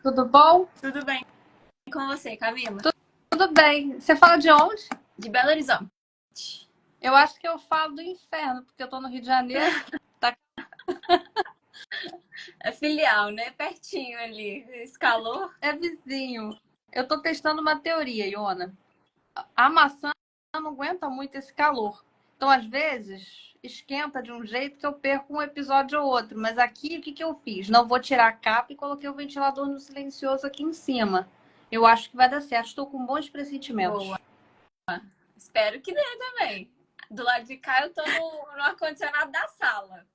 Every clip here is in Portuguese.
Tudo bom? Tudo bem com você, Camila? Tudo bem. Você fala de onde? De Belo Horizonte. Eu acho que eu falo do inferno, porque eu tô no Rio de Janeiro. Tá... É filial, né? Pertinho ali. Esse calor. É vizinho. Eu tô testando uma teoria, Iona. A maçã não aguenta muito esse calor. Então, às vezes, esquenta de um jeito que eu perco um episódio ou outro. Mas aqui, o que que eu fiz? Não vou tirar a capa e coloquei o ventilador no silencioso aqui em cima. Eu acho que vai dar certo. Estou com bons Boa. pressentimentos. Espero que dê também. Do lado de cá, eu tô no ar-condicionado da sala.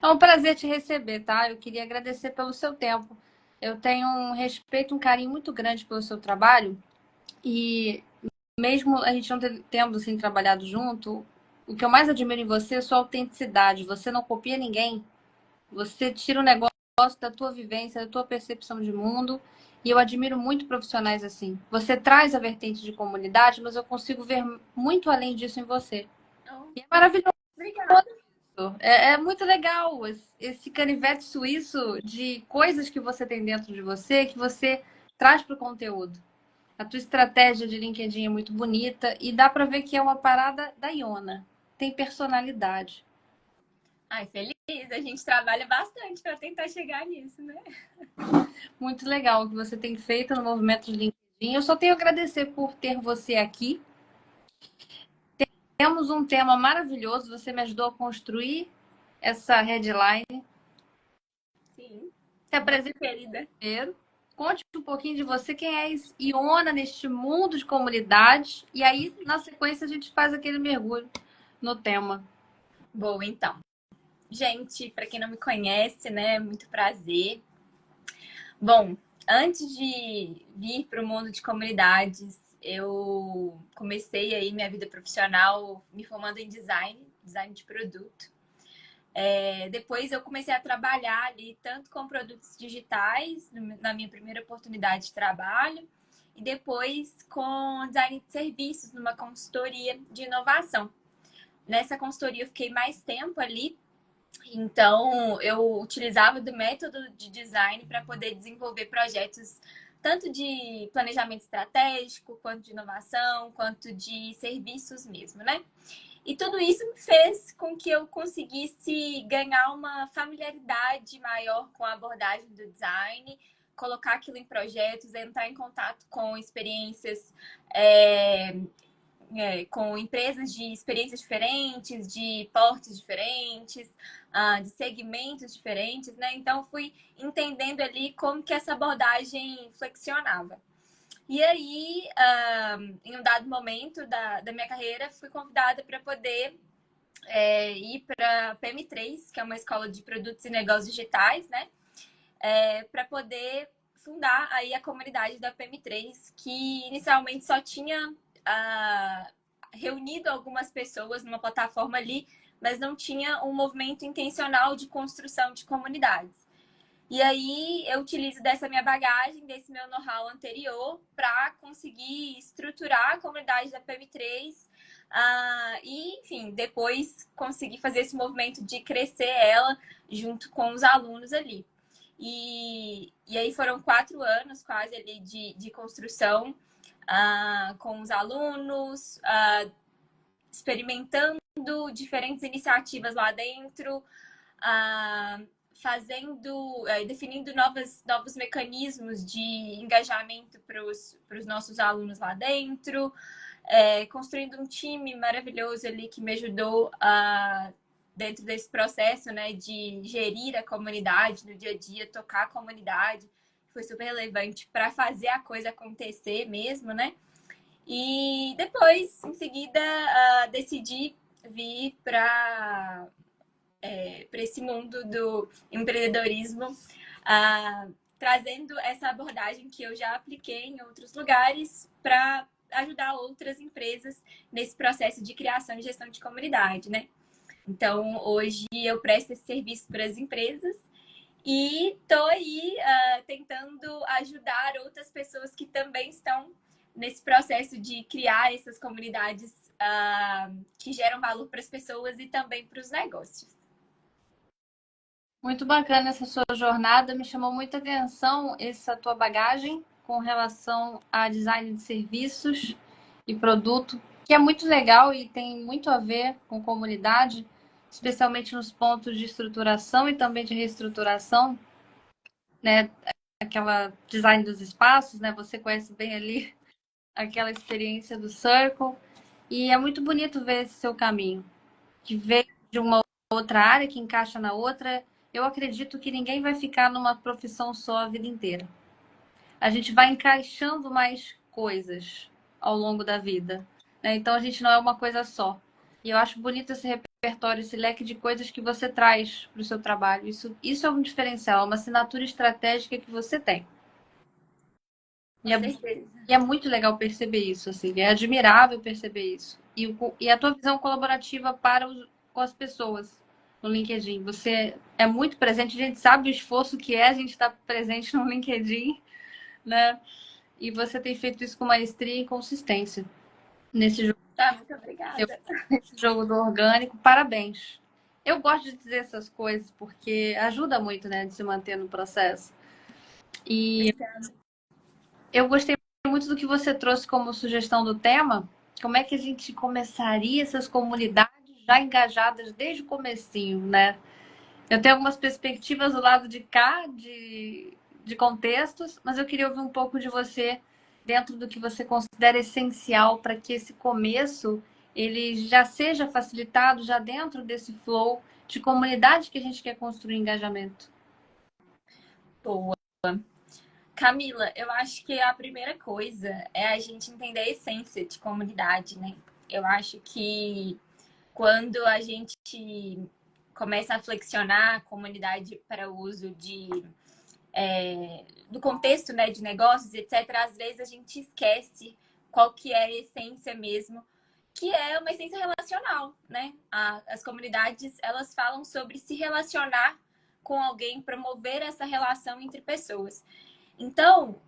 É um prazer te receber, tá? Eu queria agradecer pelo seu tempo. Eu tenho um respeito, um carinho muito grande pelo seu trabalho e mesmo a gente não tendo assim trabalhado junto, o que eu mais admiro em você é a sua autenticidade. Você não copia ninguém. Você tira o negócio da tua vivência, da tua percepção de mundo. E eu admiro muito profissionais assim. Você traz a vertente de comunidade, mas eu consigo ver muito além disso em você. Então, E é maravilhoso. obrigada. É muito legal esse canivete suíço de coisas que você tem dentro de você, que você traz para o conteúdo. A tua estratégia de LinkedIn é muito bonita e dá para ver que é uma parada da Iona. Tem personalidade. Ai, feliz. A gente trabalha bastante para tentar chegar nisso, né? Muito legal o que você tem feito no movimento de LinkedIn. Eu só tenho a agradecer por ter você aqui. Temos um tema maravilhoso, você me ajudou a construir essa headline. Sim. Se Muito apresente querida. primeiro. Conte um pouquinho de você, quem é Iona neste mundo de comunidades. E aí, na sequência, a gente faz aquele mergulho no tema. Boa, então. Gente, para quem não me conhece, né? Muito prazer. Bom, antes de vir para o mundo de comunidades, eu comecei aí minha vida profissional me formando em design de produto. Depois eu comecei a trabalhar ali tanto com produtos digitais, na minha primeira oportunidade de trabalho, e depois com design de serviços, numa consultoria de inovação. Nessa consultoria eu fiquei mais tempo ali, então eu utilizava do método de design para poder desenvolver projetos tanto de planejamento estratégico, quanto de inovação, quanto de serviços mesmo, né? E tudo isso me fez com que eu conseguisse ganhar uma familiaridade maior com a abordagem do design, colocar aquilo em projetos, entrar em contato com experiências, com empresas de experiências diferentes, de portes diferentes, de segmentos diferentes, né? Então, fui entendendo ali como que essa abordagem flexionava. E aí, em um dado momento da minha carreira, fui convidada para poder ir para a PM3, que é uma escola de produtos e negócios digitais, né? Para poder fundar aí a comunidade da PM3, que inicialmente só tinha reunido algumas pessoas numa plataforma ali, mas não tinha um movimento intencional de construção de comunidades. E aí eu utilizo dessa minha bagagem, desse meu know-how anterior, para conseguir estruturar a comunidade da PM3 e, enfim, depois conseguir fazer esse movimento de crescer ela junto com os alunos ali. E aí foram 4 anos quase ali de construção com os alunos, experimentando diferentes iniciativas lá dentro, definindo novos mecanismos de engajamento para os nossos alunos lá dentro, construindo um time maravilhoso ali que me ajudou dentro desse processo, né, de gerir a comunidade no dia a dia, tocar a comunidade, foi super relevante para fazer a coisa acontecer mesmo, né? E depois, em seguida, decidi vir para esse mundo do empreendedorismo, trazendo essa abordagem que eu já apliquei em outros lugares para ajudar outras empresas nesse processo de criação e gestão de comunidade, né? Então, hoje eu presto esse serviço para as empresas e estou aí tentando ajudar outras pessoas que também estão nesse processo de criar essas comunidades que geram valor para as pessoas e também para os negócios. Muito bacana essa sua jornada, me chamou muita atenção essa tua bagagem com relação a design de serviços e produto, que é muito legal e tem muito a ver com comunidade, especialmente nos pontos de estruturação e também de reestruturação, né? Aquela design dos espaços, né? Você conhece bem ali aquela experiência do Circle e é muito bonito ver esse seu caminho, que veio de uma outra área, que encaixa na outra. Eu acredito que ninguém vai ficar numa profissão só a vida inteira. A gente vai encaixando mais coisas ao longo da vida, né? Então a gente não é uma coisa só. E eu acho bonito esse repertório, esse leque de coisas que você traz para o seu trabalho. Isso é um diferencial, é uma assinatura estratégica que você tem. E Com é, certeza. e é muito legal perceber isso, assim, é admirável perceber isso. E a tua visão colaborativa para com as pessoas no LinkedIn. Você é muito presente, a gente sabe o esforço que é a gente estar presente no LinkedIn, né? E você tem feito isso com maestria e consistência nesse jogo, Tá, muito obrigada. nesse jogo do orgânico. Parabéns. Eu gosto de dizer essas coisas porque ajuda muito, né, de se manter no processo. E Obrigada. eu gostei muito do que você trouxe como sugestão do tema. Como é que a gente começaria essas comunidades já engajadas desde o comecinho, né? Eu tenho algumas perspectivas do lado de cá, de contextos, mas eu queria ouvir um pouco de você dentro do que você considera essencial para que esse começo ele já seja facilitado já dentro desse flow de comunidade que a gente quer construir engajamento. Boa. Camila, eu acho que a primeira coisa é a gente entender a essência de comunidade, né? Eu acho que quando a gente começa a flexionar a comunidade para o uso do contexto, né, de negócios, etc., às vezes a gente esquece qual que é a essência mesmo, que é uma essência relacional, né? As comunidades, elas falam sobre se relacionar com alguém, promover essa relação entre pessoas. Então,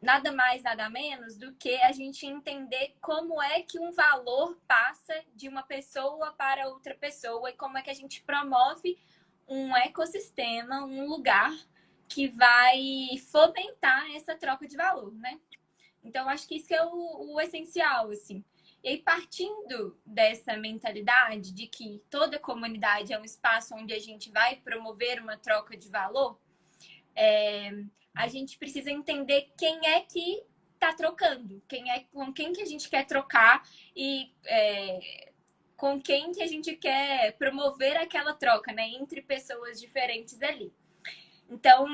nada mais, nada menos do que a gente entender como é que um valor passa de uma pessoa para outra pessoa e como é que a gente promove um ecossistema, um lugar que vai fomentar essa troca de valor, né? Então, acho que isso é o essencial, assim. E aí, partindo dessa mentalidade de que toda comunidade é um espaço onde a gente vai promover uma troca de valor, a gente precisa entender quem é que está trocando, com quem que a gente quer trocar e com quem que a gente quer promover aquela troca, né, entre pessoas diferentes ali. Então,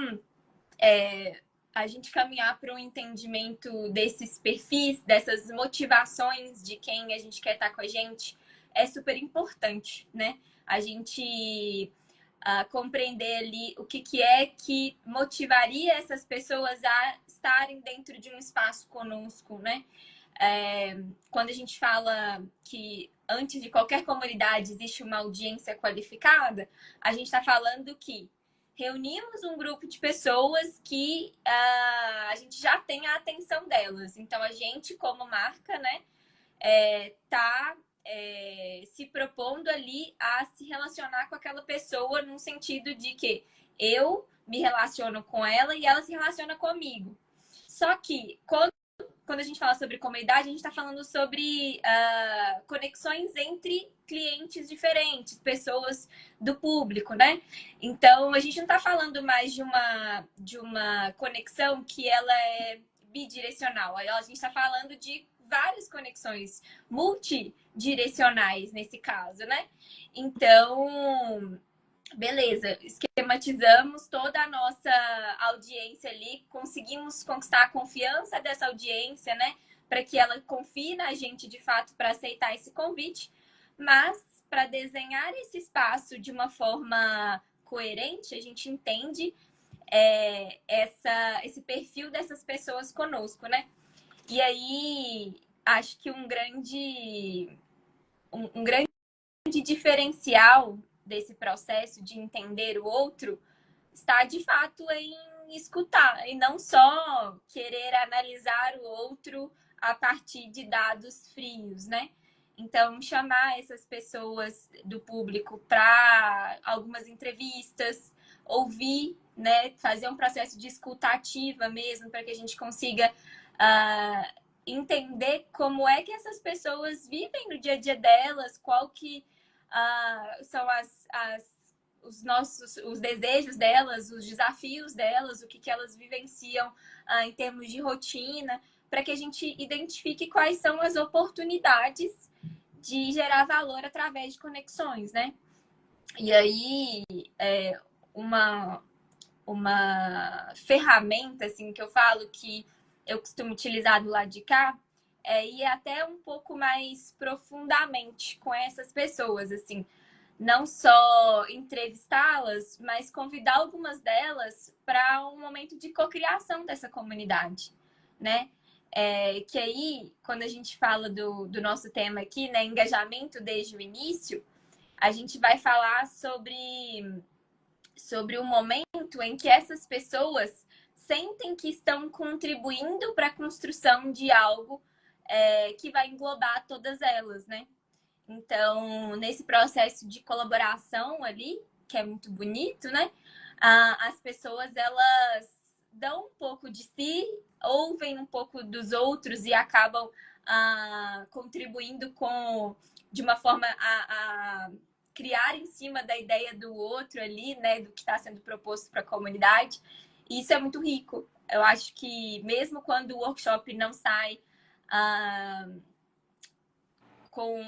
a gente caminhar para um entendimento desses perfis, dessas motivações de quem a gente quer estar com a gente, é super importante, né? A gente compreender ali o que é que motivaria essas pessoas a estarem dentro de um espaço conosco, né? Quando a gente fala que antes de qualquer comunidade existe uma audiência qualificada, a gente está falando que reunimos um grupo de pessoas que a gente já tem a atenção delas. Então, a gente, como marca, né, tá se propondo ali a se relacionar com aquela pessoa num sentido de que eu me relaciono com ela e ela se relaciona comigo. Só que quando a gente fala sobre comunidade, a gente está falando sobre conexões entre clientes diferentes, pessoas do público, né? Então, a gente não está falando mais de uma conexão que ela é bidirecional. A gente está falando de várias conexões multidirecionais nesse caso, né? Então, beleza, esquematizamos toda a nossa audiência ali, conseguimos conquistar a confiança dessa audiência, né? Para que ela confie na gente de fato para aceitar esse convite, mas para desenhar esse espaço de uma forma coerente, a gente entende esse perfil dessas pessoas conosco, né? E aí, acho que um grande diferencial desse processo de entender o outro está de fato em escutar e não só querer analisar o outro a partir de dados frios, né? Então, chamar essas pessoas do público para algumas entrevistas, ouvir, né, fazer um processo de escuta ativa mesmo, para que a gente consiga entender como é que essas pessoas vivem no dia a dia delas, qual que são os desejos delas, os desafios delas, o que elas vivenciam em termos de rotina, para que a gente identifique quais são as oportunidades de gerar valor através de conexões, né? E aí, uma ferramenta, assim, que eu falo que eu costumo utilizar do lado de cá, é ir até um pouco mais profundamente com essas pessoas, assim. Não só entrevistá-las, mas convidar algumas delas para um momento de cocriação dessa comunidade, né? Que aí, quando a gente fala do nosso tema aqui, né, engajamento desde o início, a gente vai falar sobre o momento em que essas pessoas sentem que estão contribuindo para a construção de algo que vai englobar todas elas, né? Então, nesse processo de colaboração ali, que é muito bonito, né? As pessoas, elas dão um pouco de si, ouvem um pouco dos outros e acabam contribuindo de uma forma a criar em cima da ideia do outro ali, né? Do que está sendo proposto para a comunidade. E isso é muito rico. Eu acho que mesmo quando o workshop não sai com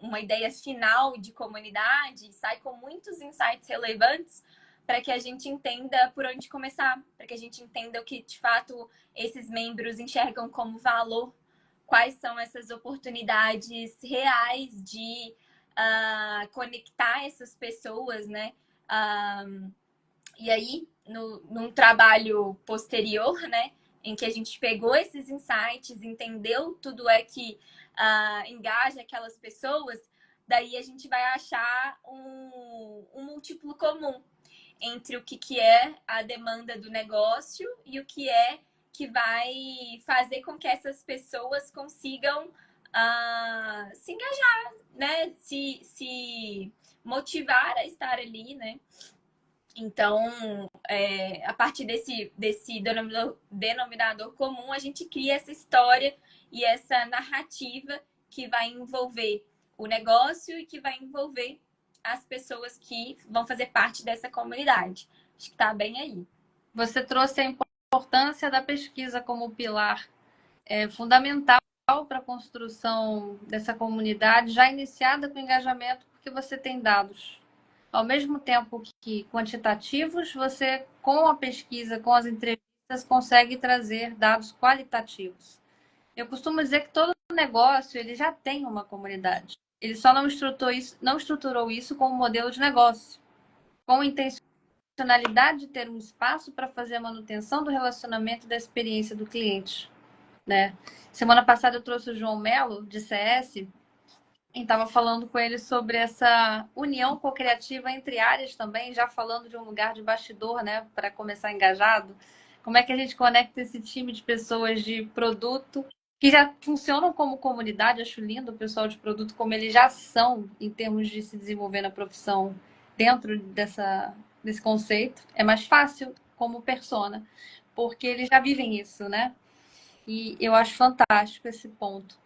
uma ideia final de comunidade, sai com muitos insights relevantes para que a gente entenda por onde começar, para que a gente entenda o que de fato esses membros enxergam como valor, quais são essas oportunidades reais de conectar essas pessoas, né? E aí, num trabalho posterior, né, em que a gente pegou esses insights, entendeu tudo que engaja aquelas pessoas, daí a gente vai achar um múltiplo comum entre o que é a demanda do negócio e o que vai fazer com que essas pessoas consigam se engajar, né? Se motivar a estar ali, né? Então, a partir desse denominador comum, a gente cria essa história e essa narrativa que vai envolver o negócio e que vai envolver as pessoas que vão fazer parte dessa comunidade. Acho que está bem aí. Você trouxe a importância da pesquisa como pilar fundamental para a construção dessa comunidade, já iniciada com engajamento, porque você tem dados. Ao mesmo tempo que quantitativos, você, com a pesquisa, com as entrevistas, consegue trazer dados qualitativos. Eu costumo dizer que todo negócio ele já tem uma comunidade. Ele só não estruturou isso como modelo de negócio, com a intencionalidade de ter um espaço para fazer a manutenção do relacionamento e da experiência do cliente, né? Semana passada eu trouxe o João Melo, de CS, e estava falando com ele sobre essa união co-criativa entre áreas também, já falando de um lugar de bastidor, né, para começar engajado. Como é que a gente conecta esse time de pessoas de produto que já funcionam como comunidade? Acho lindo o pessoal de produto como eles já são em termos de se desenvolver na profissão dentro desse conceito. É mais fácil como persona, porque eles já vivem isso, né? E eu acho fantástico esse ponto.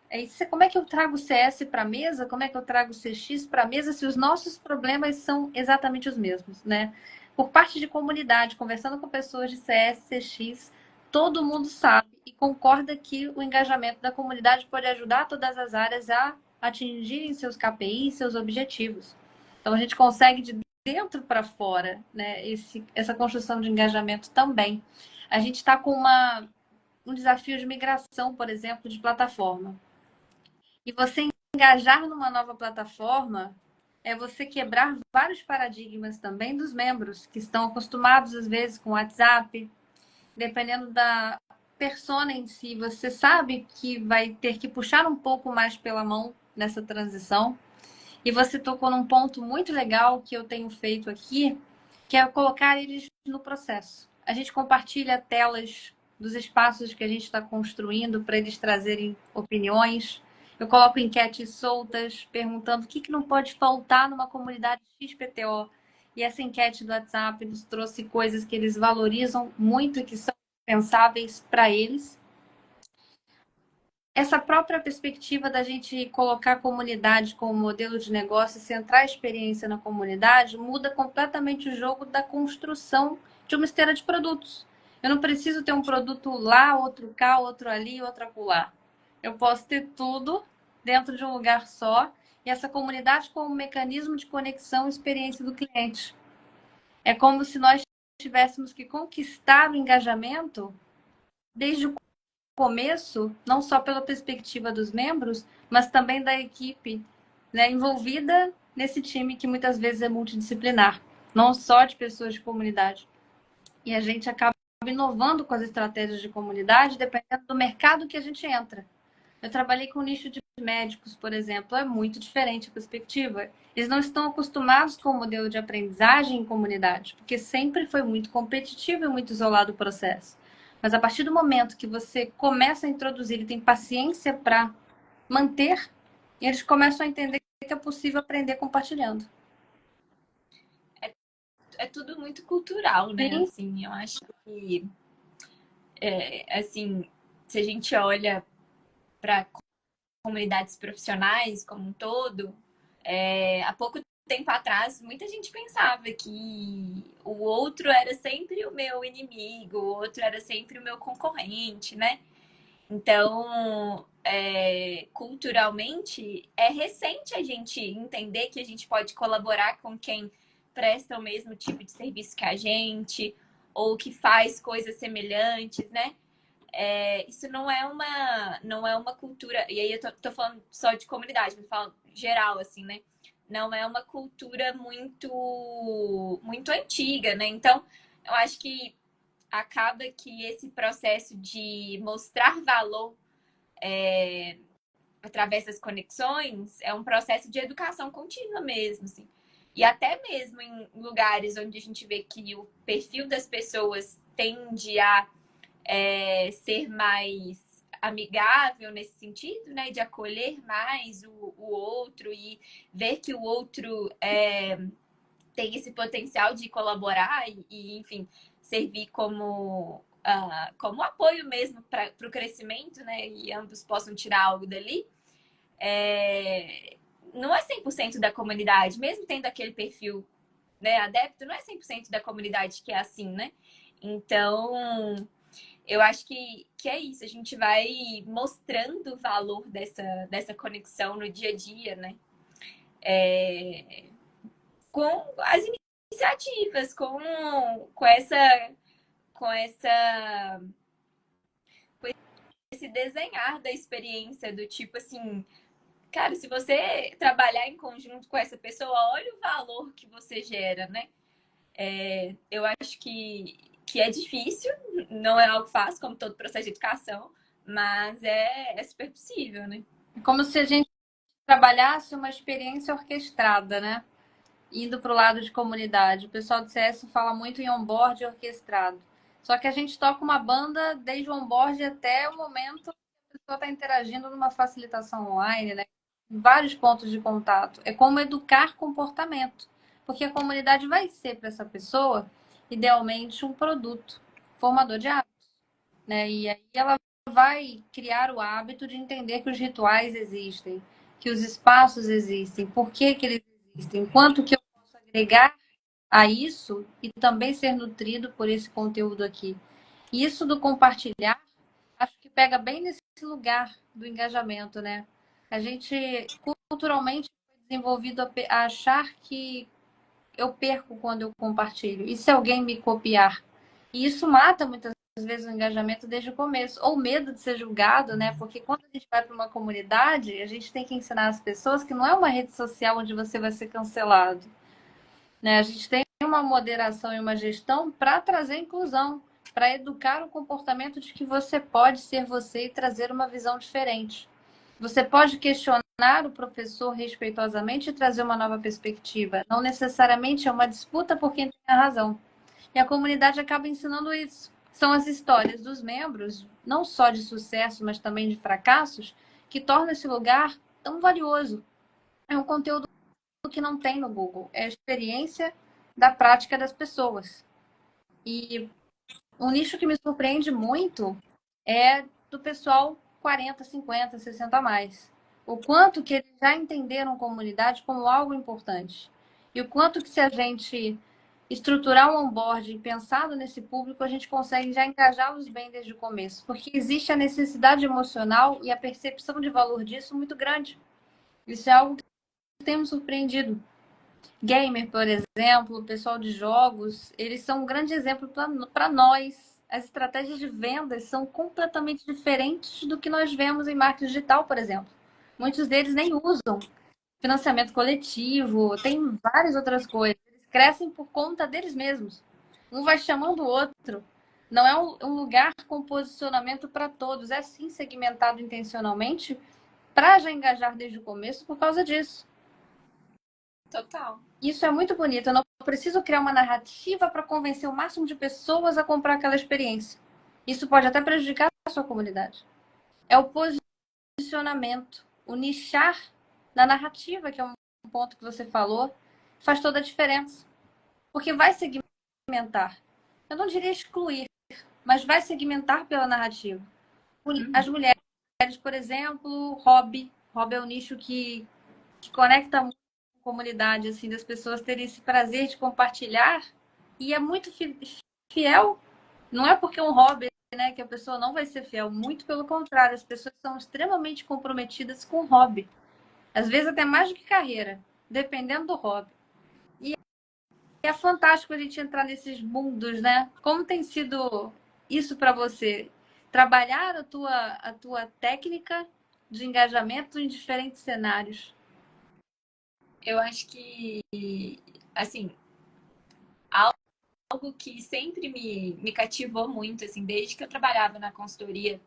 Como é que eu trago o CS para a mesa? Como é que eu trago o CX para a mesa se os nossos problemas são exatamente os mesmos, né? Por parte de comunidade, conversando com pessoas de CS, CX, todo mundo sabe e concorda que o engajamento da comunidade pode ajudar todas as áreas a atingirem seus KPIs, seus objetivos. Então a gente consegue de dentro para fora, né? Essa construção de engajamento também. A gente está com um desafio de migração, por exemplo, de plataforma. E você engajar numa nova plataforma é você quebrar vários paradigmas também dos membros que estão acostumados, às vezes, com o WhatsApp. Dependendo da persona em si, você sabe que vai ter que puxar um pouco mais pela mão nessa transição. E você tocou num ponto muito legal que eu tenho feito aqui, que é colocar eles no processo. A gente compartilha telas dos espaços que a gente está construindo para eles trazerem opiniões. Eu coloco enquetes soltas, perguntando o que não pode faltar numa comunidade XPTO. E essa enquete do WhatsApp nos trouxe coisas que eles valorizam muito e que são pensáveis para eles. Essa própria perspectiva da gente colocar a comunidade como modelo de negócio e centrar a experiência na comunidade muda completamente o jogo da construção de uma esteira de produtos. Eu não preciso ter um produto lá, outro cá, outro ali, outro acolá. Eu posso ter tudo dentro de um lugar só e essa comunidade como um mecanismo de conexão e experiência do cliente. É como se nós tivéssemos que conquistar o engajamento desde o começo, não só pela perspectiva dos membros, mas também da equipe, né, envolvida nesse time que muitas vezes é multidisciplinar, não só de pessoas de comunidade. E a gente acaba inovando com as estratégias de comunidade, dependendo do mercado que a gente entra. Eu trabalhei com o nicho de médicos, por exemplo, é muito diferente a perspectiva. Eles não estão acostumados com o modelo de aprendizagem em comunidade, porque sempre foi muito competitivo e muito isolado o processo. Mas a partir do momento que você começa a introduzir e tem paciência para manter, eles começam a entender que é possível aprender compartilhando. É tudo muito cultural, né? Sim. Assim, eu acho que, assim, se a gente olha para comunidades profissionais como um todo, há pouco tempo atrás, muita gente pensava que o outro era sempre o meu inimigo, o outro era sempre o meu concorrente, né? Então, culturalmente, é recente a gente entender que a gente pode colaborar com quem presta o mesmo tipo de serviço que a gente, ou que faz coisas semelhantes, né? Isso não é uma cultura, e aí eu tô falando só de comunidade, mas falando geral, assim, né? Não é uma cultura muito antiga, né? Então, eu acho que acaba que esse processo de mostrar valor através das conexões é um processo de educação contínua mesmo, assim. E até mesmo em lugares onde a gente vê que o perfil das pessoas tende a ser mais amigável nesse sentido, né? De acolher mais o outro e ver que o outro tem esse potencial de colaborar enfim, servir como apoio mesmo para o crescimento, né? E ambos possam tirar algo dali. Não é 100% da comunidade, mesmo tendo aquele perfil, né, adepto, não é 100% da comunidade que é assim, né? Então, eu acho que é isso, a gente vai mostrando o valor dessa conexão no dia a dia, né? Com as iniciativas, com essa, com essa, com esse desenhar da experiência do tipo assim, cara, se você trabalhar em conjunto com essa pessoa, olha o valor que você gera, né? Eu acho que é difícil, não é algo fácil, como todo processo de educação, mas é super possível, né? Como se a gente trabalhasse uma experiência orquestrada, né? Indo para o lado de comunidade. O pessoal do CS fala muito em onboard orquestrado. Só que a gente toca uma banda desde o onboard até o momento que a pessoa está interagindo numa facilitação online, né? Vários pontos de contato. É como educar comportamento. Porque a comunidade vai ser para essa pessoa, idealmente, um produto formador de hábitos, né? E aí ela vai criar o hábito de entender que os rituais existem, que os espaços existem, por que que eles existem, quanto que eu posso agregar a isso e também ser nutrido por esse conteúdo aqui. Isso do compartilhar, acho que pega bem nesse lugar do engajamento, né? A gente culturalmente foi desenvolvido a achar que eu perco quando eu compartilho. E se alguém me copiar? E isso mata muitas vezes o engajamento desde o começo. Ou medo de ser julgado, né? Porque quando a gente vai para uma comunidade, a gente tem que ensinar as pessoas que não é uma rede social onde você vai ser cancelado, né? A gente tem uma moderação e uma gestão para trazer inclusão, para educar o comportamento de que você pode ser você e trazer uma visão diferente. Você pode questionar o professor respeitosamente e trazer uma nova perspectiva. Não necessariamente é uma disputa por quem tem a razão. E a comunidade acaba ensinando isso. São as histórias dos membros, não só de sucesso, mas também de fracassos, que torna esse lugar tão valioso. É um conteúdo que não tem no Google, é a experiência da prática das pessoas. E um nicho que me surpreende muito é do pessoal 40, 50, 60 a mais. O quanto que eles já entenderam comunidade como algo importante. E o quanto que se a gente estruturar um onboarding pensado nesse público, a gente consegue já engajá-los bem desde o começo. Porque existe a necessidade emocional e a percepção de valor disso muito grande. Isso é algo que tem me surpreendido. Gamer, por exemplo, o pessoal de jogos, eles são um grande exemplo para nós. As estratégias de vendas são completamente diferentes do que nós vemos em marketing digital, por exemplo. Muitos deles nem usam financiamento coletivo, tem várias outras coisas. Eles crescem por conta deles mesmos. Um vai chamando o outro. Não é um lugar com posicionamento para todos, é sim segmentado intencionalmente para já engajar desde o começo por causa disso. Total. Isso é muito bonito. Eu não preciso criar uma narrativa para convencer o máximo de pessoas a comprar aquela experiência. Isso pode até prejudicar a sua comunidade. É o posicionamento, o nichar na narrativa, que é um ponto que você falou, faz toda a diferença. Porque vai segmentar. Eu não diria excluir, mas vai segmentar pela narrativa. As mulheres, por exemplo, hobby. Hobby é um nicho que conecta muito com a comunidade, assim, das pessoas terem esse prazer de compartilhar. E é muito fiel. Não é porque é um hobby, né, que a pessoa não vai ser fiel. Muito pelo contrário, as pessoas são extremamente comprometidas com o hobby. Às vezes até mais do que carreira, dependendo do hobby. E é fantástico a gente entrar nesses mundos, né? Como tem sido isso para você? Trabalhar a tua técnica de engajamento em diferentes cenários. Eu acho que, assim, algo que sempre me cativou muito, assim, desde que eu trabalhava na consultoria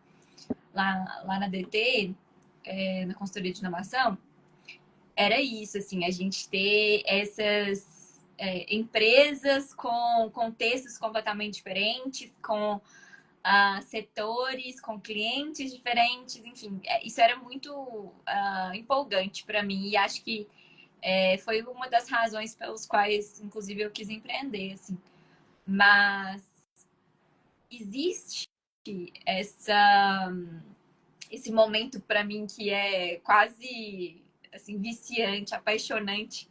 lá na DT, na consultoria de inovação, era isso, assim, a gente ter essas empresas com contextos completamente diferentes, com setores, com clientes diferentes, enfim, isso era muito empolgante para mim e acho que foi uma das razões pelas quais, inclusive, eu quis empreender, assim. Mas existe essa, esse momento para mim que é quase assim viciante, apaixonante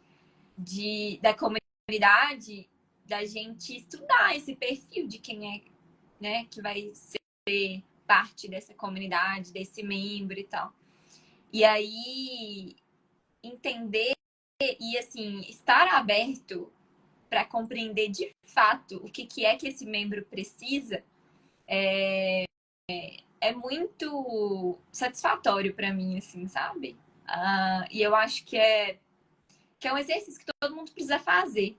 da comunidade, da gente estudar esse perfil de quem é, né, que vai ser parte dessa comunidade, desse membro e tal. E aí entender e assim estar aberto para compreender de fato o que é que esse membro precisa é muito satisfatório para mim, assim, sabe? E eu acho que é um exercício que todo mundo precisa fazer.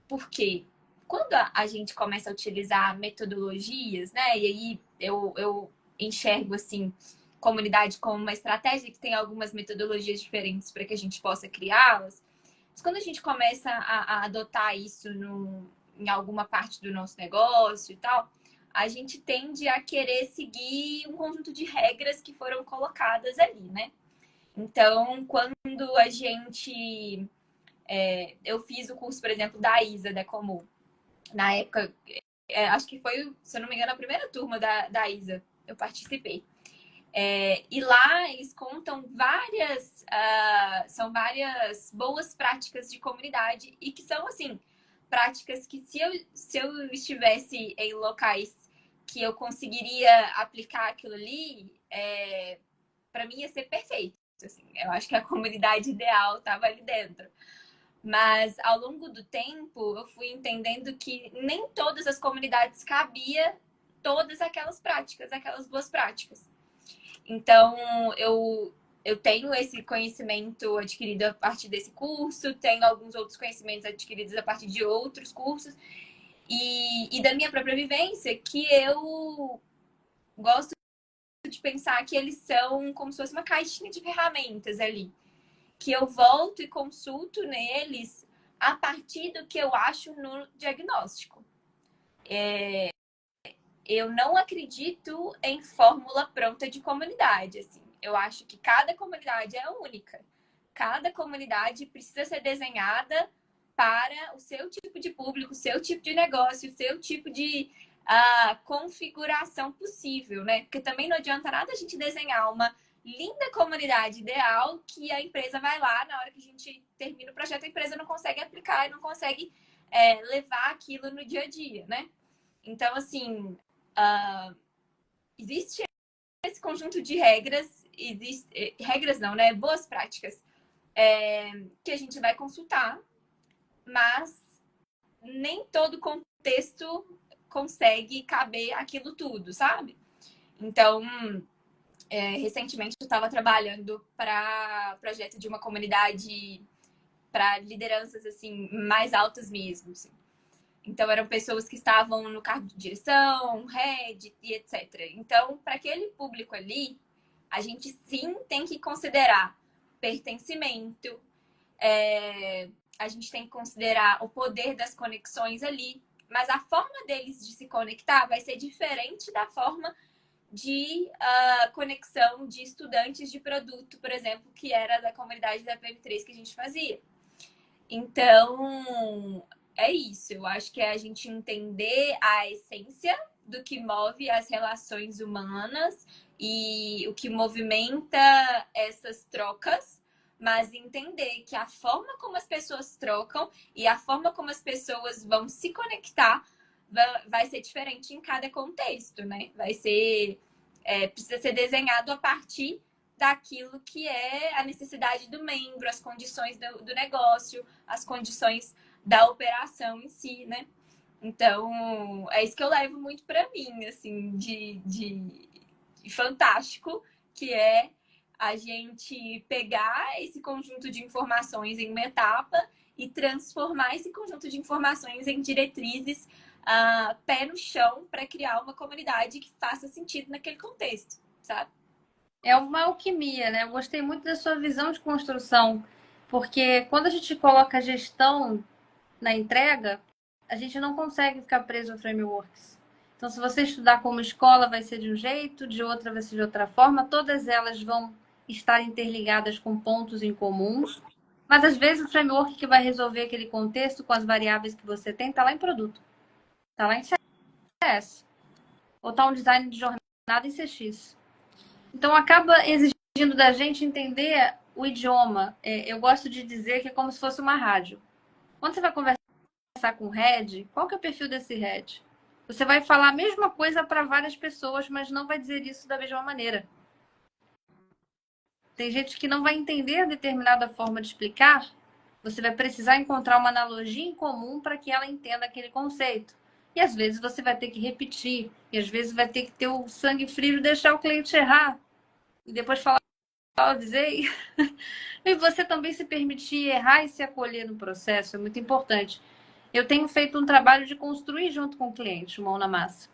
Porque quando a gente começa a utilizar metodologias, né? E aí eu enxergo assim comunidade como uma estratégia que tem algumas metodologias diferentes para que a gente possa criá-las. Mas quando a gente começa a adotar isso em alguma parte do nosso negócio e tal, a gente tende a querer seguir um conjunto de regras que foram colocadas ali, né? Então, quando a gente. Eu fiz o curso, por exemplo, da Isa, da Comu. Na época, acho que foi, se eu não me engano, a primeira turma da Isa. Eu participei. E lá eles contam são várias boas práticas de comunidade e que são, assim, práticas que se eu estivesse em locais que eu conseguiria aplicar aquilo ali, para mim ia ser perfeito. Assim, eu acho que a comunidade ideal estava ali dentro. Mas ao longo do tempo, eu fui entendendo que nem todas as comunidades cabia todas aquelas práticas, aquelas boas práticas. Então, eu tenho esse conhecimento adquirido a partir desse curso, tenho alguns outros conhecimentos adquiridos a partir de outros cursos, e da minha própria vivência, que eu gosto de pensar que eles são como se fosse uma caixinha de ferramentas ali, que eu volto e consulto neles a partir do que eu acho no diagnóstico. Eu não acredito em fórmula pronta de comunidade, assim. Eu acho que cada comunidade é única. Cada comunidade precisa ser desenhada para o seu tipo de público, o seu tipo de negócio, o seu tipo de configuração possível, né? Porque também não adianta nada a gente desenhar uma linda comunidade ideal que a empresa vai lá, na hora que a gente termina o projeto, a empresa não consegue aplicar e não consegue levar aquilo no dia a dia, né? Então, assim, existe esse conjunto de regras, regras não, né? Boas práticas que a gente vai consultar, mas nem todo contexto consegue caber aquilo tudo, sabe? Então, recentemente eu estava trabalhando para projeto de uma comunidade para lideranças assim mais altas mesmo. Assim. Então, eram pessoas que estavam no cargo de direção, head e etc. Então, para aquele público ali, a gente sim tem que considerar pertencimento, a gente tem que considerar o poder das conexões ali, mas a forma deles de se conectar vai ser diferente da forma de conexão de estudantes de produto, por exemplo, que era da comunidade da PM3 que a gente fazia. Então, é isso. Eu acho que é a gente entender a essência do que move as relações humanas e o que movimenta essas trocas, mas entender que a forma como as pessoas trocam e a forma como as pessoas vão se conectar vai ser diferente em cada contexto, né? Precisa ser desenhado a partir daquilo que é a necessidade do membro, as condições do negócio, as condições da operação em si, né? Então, é isso que eu levo muito para mim, assim, de fantástico, que é a gente pegar esse conjunto de informações em uma etapa e transformar esse conjunto de informações em diretrizes pé no chão para criar uma comunidade que faça sentido naquele contexto, sabe? É uma alquimia, né? Eu gostei muito da sua visão de construção, porque quando a gente coloca a gestão na entrega, a gente não consegue ficar preso a frameworks. Então, se você estudar como escola, vai ser de um jeito, de outra vai ser de outra forma, todas elas vão estar interligadas com pontos em comuns, mas às vezes o framework que vai resolver aquele contexto com as variáveis que você tem está lá em produto, está lá em CS, ou está um design de jornada em CX. Então, acaba exigindo da gente entender o idioma. Eu gosto de dizer que é como se fosse uma rádio. Quando você vai conversar com o head, qual que é o perfil desse head? Você vai falar a mesma coisa para várias pessoas, mas não vai dizer isso da mesma maneira. Tem gente que não vai entender determinada forma de explicar. Você vai precisar encontrar uma analogia em comum para que ela entenda aquele conceito. E às vezes você vai ter que repetir. E às vezes vai ter que ter o sangue frio e deixar o cliente errar. E depois falar, eu avisei. E você também se permitir errar e se acolher no processo é muito importante. Eu tenho feito um trabalho de construir junto com o cliente, mão na massa.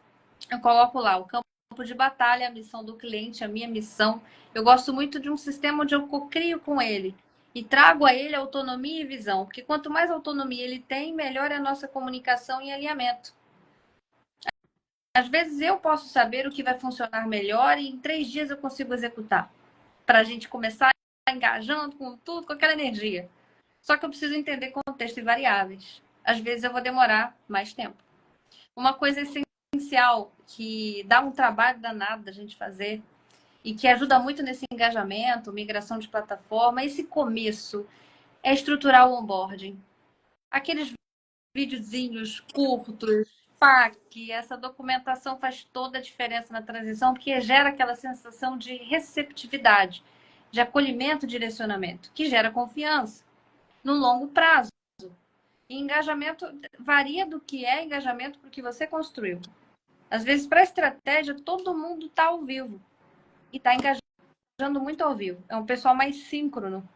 Eu coloco lá o campo de batalha, a missão do cliente, a minha missão. Eu gosto muito de um sistema onde eu cocrio com ele e trago a ele autonomia e visão, porque quanto mais autonomia ele tem, melhor é a nossa comunicação e alinhamento. Às vezes eu posso saber o que vai funcionar melhor e em 3 dias eu consigo executar, para a gente começar engajando com tudo, com aquela energia. Só que eu preciso entender contexto e variáveis. Às vezes eu vou demorar mais tempo. Uma coisa essencial que dá um trabalho danado da gente fazer e que ajuda muito nesse engajamento, migração de plataforma, esse começo é estruturar o onboarding. Aqueles videozinhos curtos, FAQ, essa documentação faz toda a diferença na transição, porque gera aquela sensação de receptividade, de acolhimento e direcionamento, que gera confiança no longo prazo. E engajamento varia do que é engajamento para o que você construiu. Às vezes, para a estratégia, todo mundo está ao vivo e está engajando muito ao vivo. É um pessoal mais síncrono,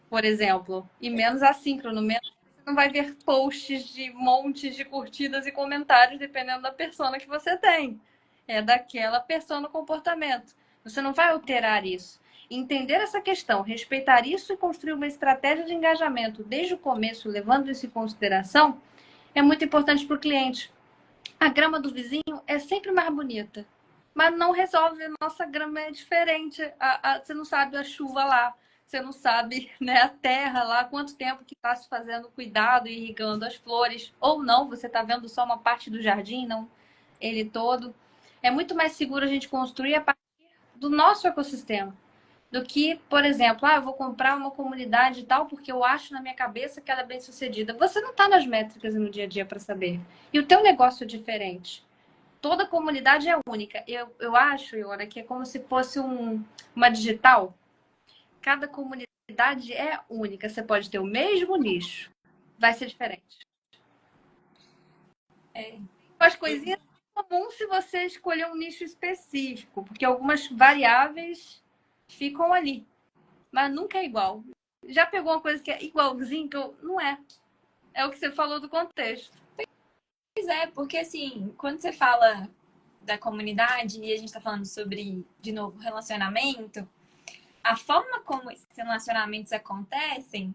por exemplo, e menos assíncrono. Menos você não vai ver posts de montes de curtidas e comentários, dependendo da persona que você tem. É daquela persona no comportamento. Você não vai alterar isso. Entender essa questão, respeitar isso e construir uma estratégia de engajamento desde o começo, levando isso em consideração, é muito importante para o cliente. A grama do vizinho é sempre mais bonita, mas não resolve. A nossa grama é diferente. Você não sabe a chuva lá, você não sabe, né, a terra lá, quanto tempo que está se fazendo cuidado, irrigando as flores, ou não, você está vendo só uma parte do jardim, não ele todo. É muito mais seguro a gente construir a partir do nosso ecossistema do que, por exemplo, eu vou comprar uma comunidade e tal porque eu acho na minha cabeça que ela é bem sucedida. Você não está nas métricas e no dia a dia para saber. E o teu negócio é diferente. Toda comunidade é única. Eu acho, Iora, que é como se fosse uma digital. Cada comunidade é única. Você pode ter o mesmo nicho. Vai ser diferente. As coisinhas são comuns se você escolher um nicho específico, porque algumas variáveis ficam ali. Mas nunca é igual. Já pegou uma coisa que é igualzinho, que não é. É o que você falou do contexto. Pois é, porque assim, quando você fala da comunidade e a gente tá falando sobre, de novo, relacionamento, a forma como esses relacionamentos acontecem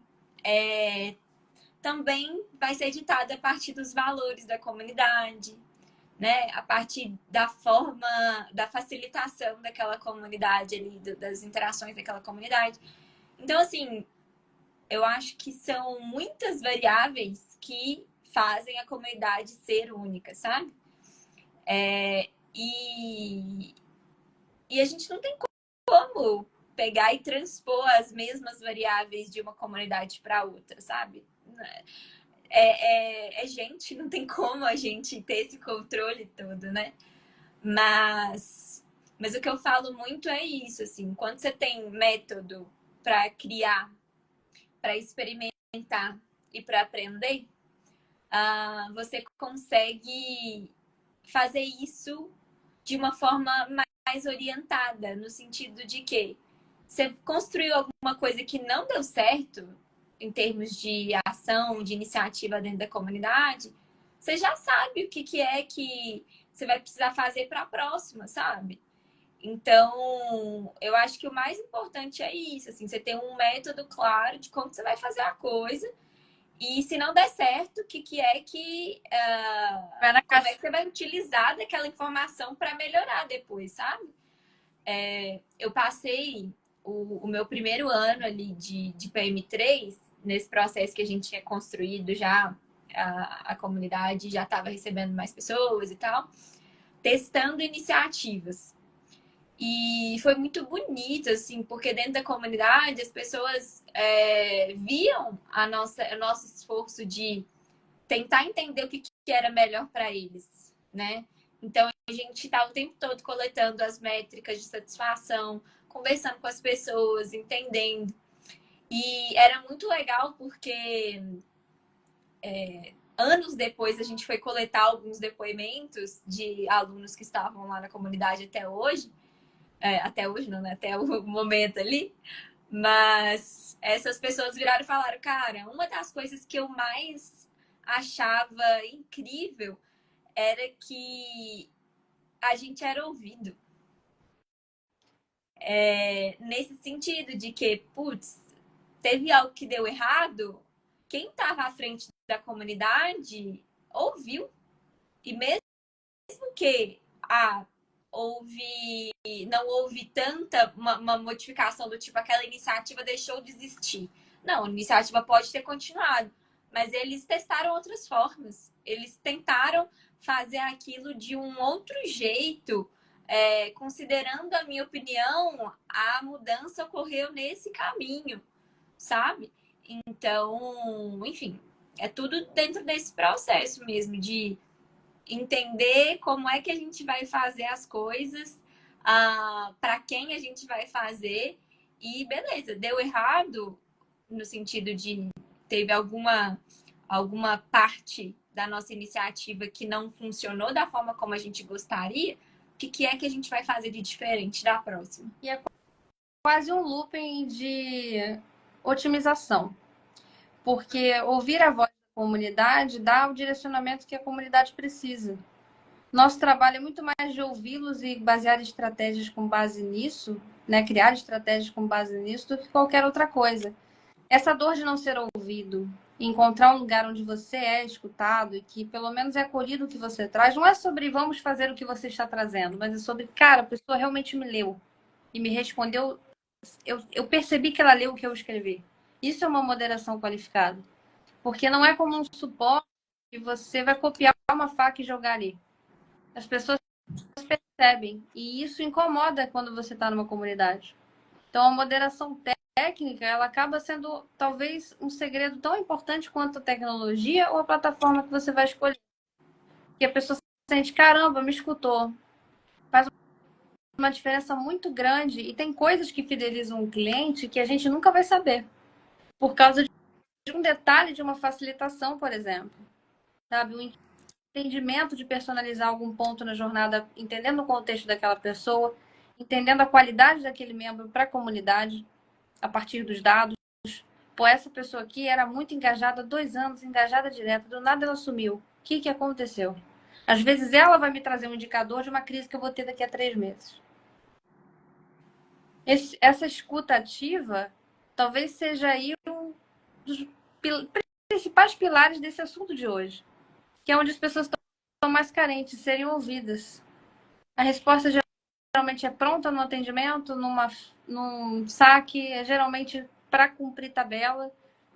também vai ser ditada a partir dos valores da comunidade, né? A partir da forma, da facilitação daquela comunidade ali, das interações daquela comunidade. Então, assim, eu acho que são muitas variáveis que fazem a comunidade ser única, sabe? E a gente não tem como pegar e transpor as mesmas variáveis de uma comunidade para outra, sabe? É gente, não tem como a gente ter esse controle todo, né? Mas o que eu falo muito é isso, assim, quando você tem método para criar, para experimentar e para aprender, você consegue fazer isso de uma forma mais orientada, no sentido de que você construiu alguma coisa que não deu certo em termos de ação, de iniciativa dentro da comunidade, você já sabe o que é que você vai precisar fazer para a próxima, sabe? Então, eu acho que o mais importante é isso, assim, você ter um método claro de como você vai fazer a coisa. E se não der certo, o que é que. Como é que você vai utilizar daquela informação para melhorar depois, sabe? Eu passei o meu primeiro ano ali de PM3, nesse processo que a gente tinha construído já, a comunidade já estava recebendo mais pessoas e tal, testando iniciativas. E foi muito bonito, assim, porque dentro da comunidade as pessoas viam o nosso esforço de tentar entender o que era melhor para eles, né? Então a gente estava o tempo todo coletando as métricas de satisfação, conversando com as pessoas, entendendo. E era muito legal porque anos depois a gente foi coletar alguns depoimentos de alunos que estavam lá na comunidade até hoje não, né? Até o momento ali. Mas essas pessoas viraram e falaram, cara, uma das coisas que eu mais achava incrível era que a gente era ouvido. Nesse sentido de que, putz, teve algo que deu errado, quem estava à frente da comunidade ouviu. E mesmo que não houve tanta uma modificação do tipo aquela iniciativa deixou de existir. Não, a iniciativa pode ter continuado, mas eles testaram outras formas. Eles tentaram fazer aquilo de um outro jeito, considerando a minha opinião, a mudança ocorreu nesse caminho, sabe? Então, enfim, é tudo dentro desse processo mesmo de entender como é que a gente vai fazer as coisas, para quem a gente vai fazer e beleza, deu errado no sentido de teve alguma parte da nossa iniciativa que não funcionou da forma como a gente gostaria, o que é que a gente vai fazer de diferente da próxima? E é quase um looping de otimização, porque ouvir a voz da comunidade dá o direcionamento que a comunidade precisa. Nosso trabalho é muito mais de ouvi-los e basear estratégias com base nisso, né? Criar estratégias com base nisso do que qualquer outra coisa. Essa dor de não ser ouvido encontrar um lugar onde você é escutado e que pelo menos é acolhido o que você traz, não é sobre vamos fazer o que você está trazendo, mas é sobre, cara, a pessoa realmente me leu e me respondeu, eu percebi que ela leu o que eu escrevi. Isso é uma moderação qualificada, porque não é como um suporte que você vai copiar uma faca e jogar ali. As pessoas percebem e isso incomoda quando você está numa comunidade. Então, a moderação técnica, ela acaba sendo talvez um segredo tão importante quanto a tecnologia ou a plataforma que você vai escolher. Que a pessoa sente, caramba, me escutou. Faz uma diferença muito grande e tem coisas que fidelizam o cliente que a gente nunca vai saber. Por causa de um detalhe de uma facilitação, por exemplo. Sabe? Um entendimento de personalizar algum ponto na jornada, entendendo o contexto daquela pessoa, entendendo a qualidade daquele membro para a comunidade, a partir dos dados. Pô, essa pessoa aqui era muito engajada há 2 anos, engajada direto, do nada ela sumiu. O que aconteceu? Às vezes ela vai me trazer um indicador de uma crise que eu vou ter daqui a 3 meses. Essa escuta ativa talvez seja aí um dos principais pilares desse assunto de hoje, que é onde as pessoas estão mais carentes, serem ouvidas. A resposta geralmente é pronta no atendimento, num saque, é geralmente para cumprir tabela,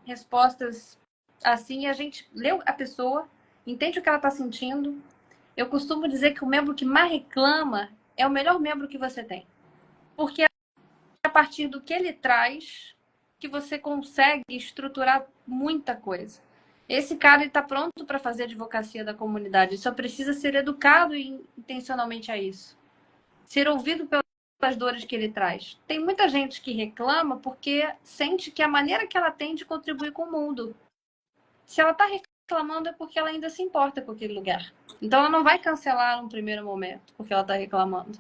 respostas assim, a gente lê a pessoa, entende o que ela está sentindo. Eu costumo dizer que o membro que mais reclama é o melhor membro que você tem. Porque é a partir do que ele traz que você consegue estruturar muita coisa. Esse cara está pronto para fazer advocacia da comunidade, só precisa ser educado intencionalmente a isso. Ser ouvido pelas dores que ele traz. Tem muita gente que reclama porque sente que a maneira que ela tem de contribuir com o mundo. Se ela está reclamando é porque ela ainda se importa com aquele lugar. Então ela não vai cancelar num primeiro momento porque ela está reclamando.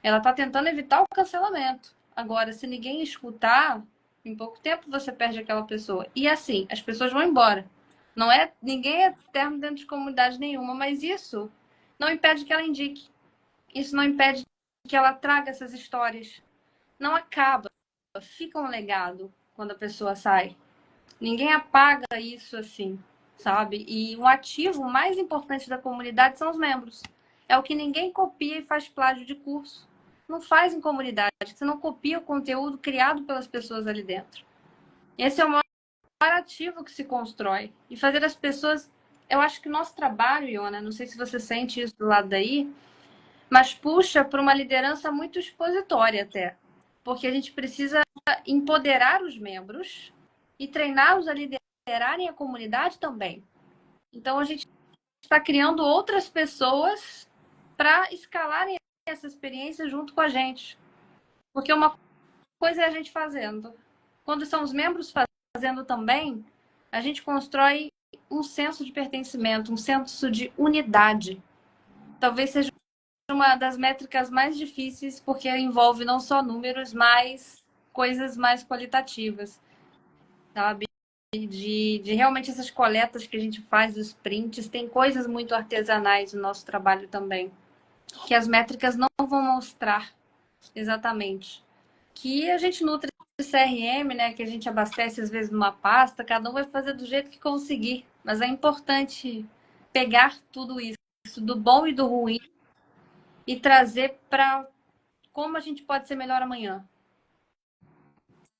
Ela está tentando evitar o cancelamento. Agora, se ninguém escutar, em pouco tempo você perde aquela pessoa. E assim, as pessoas vão embora. Não é, ninguém é eterno dentro de comunidade nenhuma, mas isso não impede que ela indique. Isso não impede que ela traga essas histórias. Não acaba, fica um legado quando a pessoa sai. Ninguém apaga isso assim, sabe? E o ativo mais importante da comunidade são os membros. É o que ninguém copia e faz plágio de curso. Não faz em comunidade, você não copia o conteúdo criado pelas pessoas ali dentro. Esse é o maior ativo que se constrói. E fazer as pessoas. Eu acho que o nosso trabalho, Iona, não sei se você sente isso do lado daí, mas puxa para uma liderança muito expositória até. Porque a gente precisa empoderar os membros e treiná-los a liderarem a comunidade também. Então, a gente está criando outras pessoas para escalarem essa experiência junto com a gente. Porque uma coisa é a gente fazendo. Quando são os membros fazendo também, a gente constrói um senso de pertencimento, um senso de unidade. Talvez seja uma das métricas mais difíceis, porque envolve não só números, mas coisas mais qualitativas, sabe? De realmente essas coletas que a gente faz, os prints, tem coisas muito artesanais no nosso trabalho também, que as métricas não vão mostrar exatamente. Que a gente nutre CRM, né? Que a gente abastece às vezes numa pasta, cada um vai fazer do jeito que conseguir, mas é importante pegar tudo isso, do bom e do ruim, e trazer para como a gente pode ser melhor amanhã.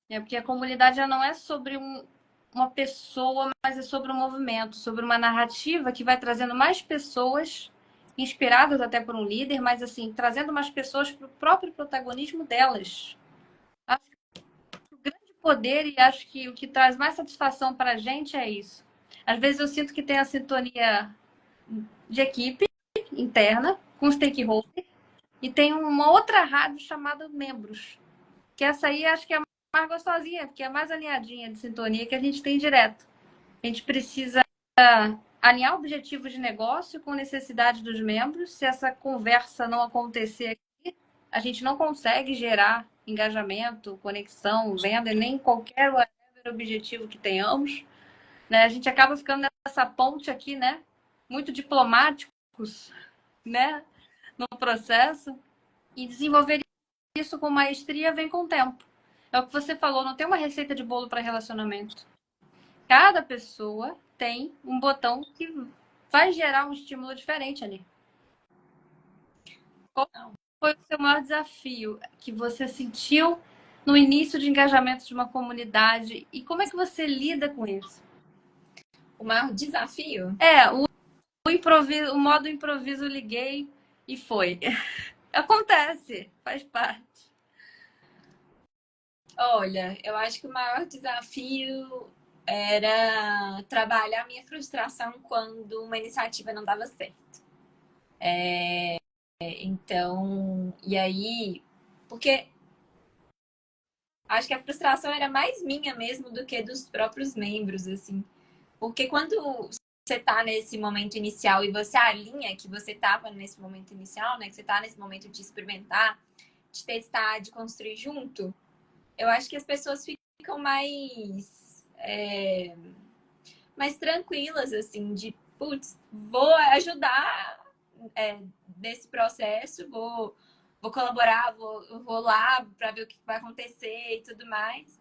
Porque a comunidade já não é sobre uma pessoa, mas é sobre um movimento, sobre uma narrativa que vai trazendo mais pessoas, inspiradas até por um líder, mas assim, trazendo mais pessoas para o próprio protagonismo delas. Acho que o grande poder, e acho que o que traz mais satisfação para a gente é isso. Às vezes eu sinto que tem a sintonia de equipe interna, com stakeholder, e tem uma outra rádio chamada Membros, que essa aí acho que é mais gostosinha, porque é mais alinhadinha de sintonia que a gente tem direto. A gente precisa alinhar objetivos de negócio com necessidade dos membros. Se essa conversa não acontecer aqui, a gente não consegue gerar engajamento, conexão, venda, nem qualquer objetivo que tenhamos. Né? A gente acaba ficando nessa ponte aqui, né? Muito diplomáticos, né? No processo. E desenvolver isso com maestria vem com o tempo. É o que você falou, não tem uma receita de bolo para relacionamento. Cada pessoa tem um botão que vai gerar um estímulo diferente ali. Qual foi o seu maior desafio que você sentiu no início de engajamento de uma comunidade e como é que você lida com isso? O maior desafio? O modo improviso, liguei e foi. Acontece, faz parte. Olha, eu acho que o maior desafio era trabalhar a minha frustração quando uma iniciativa não dava certo. Então, e aí, porque acho que a frustração era mais minha mesmo do que dos próprios membros, assim. Porque quando você tá nesse momento inicial e você alinha que você tava nesse momento inicial, né? Que você tá nesse momento de experimentar, de testar, de construir junto, eu acho que as pessoas ficam mais tranquilas, assim, de, putz, vou ajudar nesse processo, vou colaborar, vou lá para ver o que vai acontecer e tudo mais.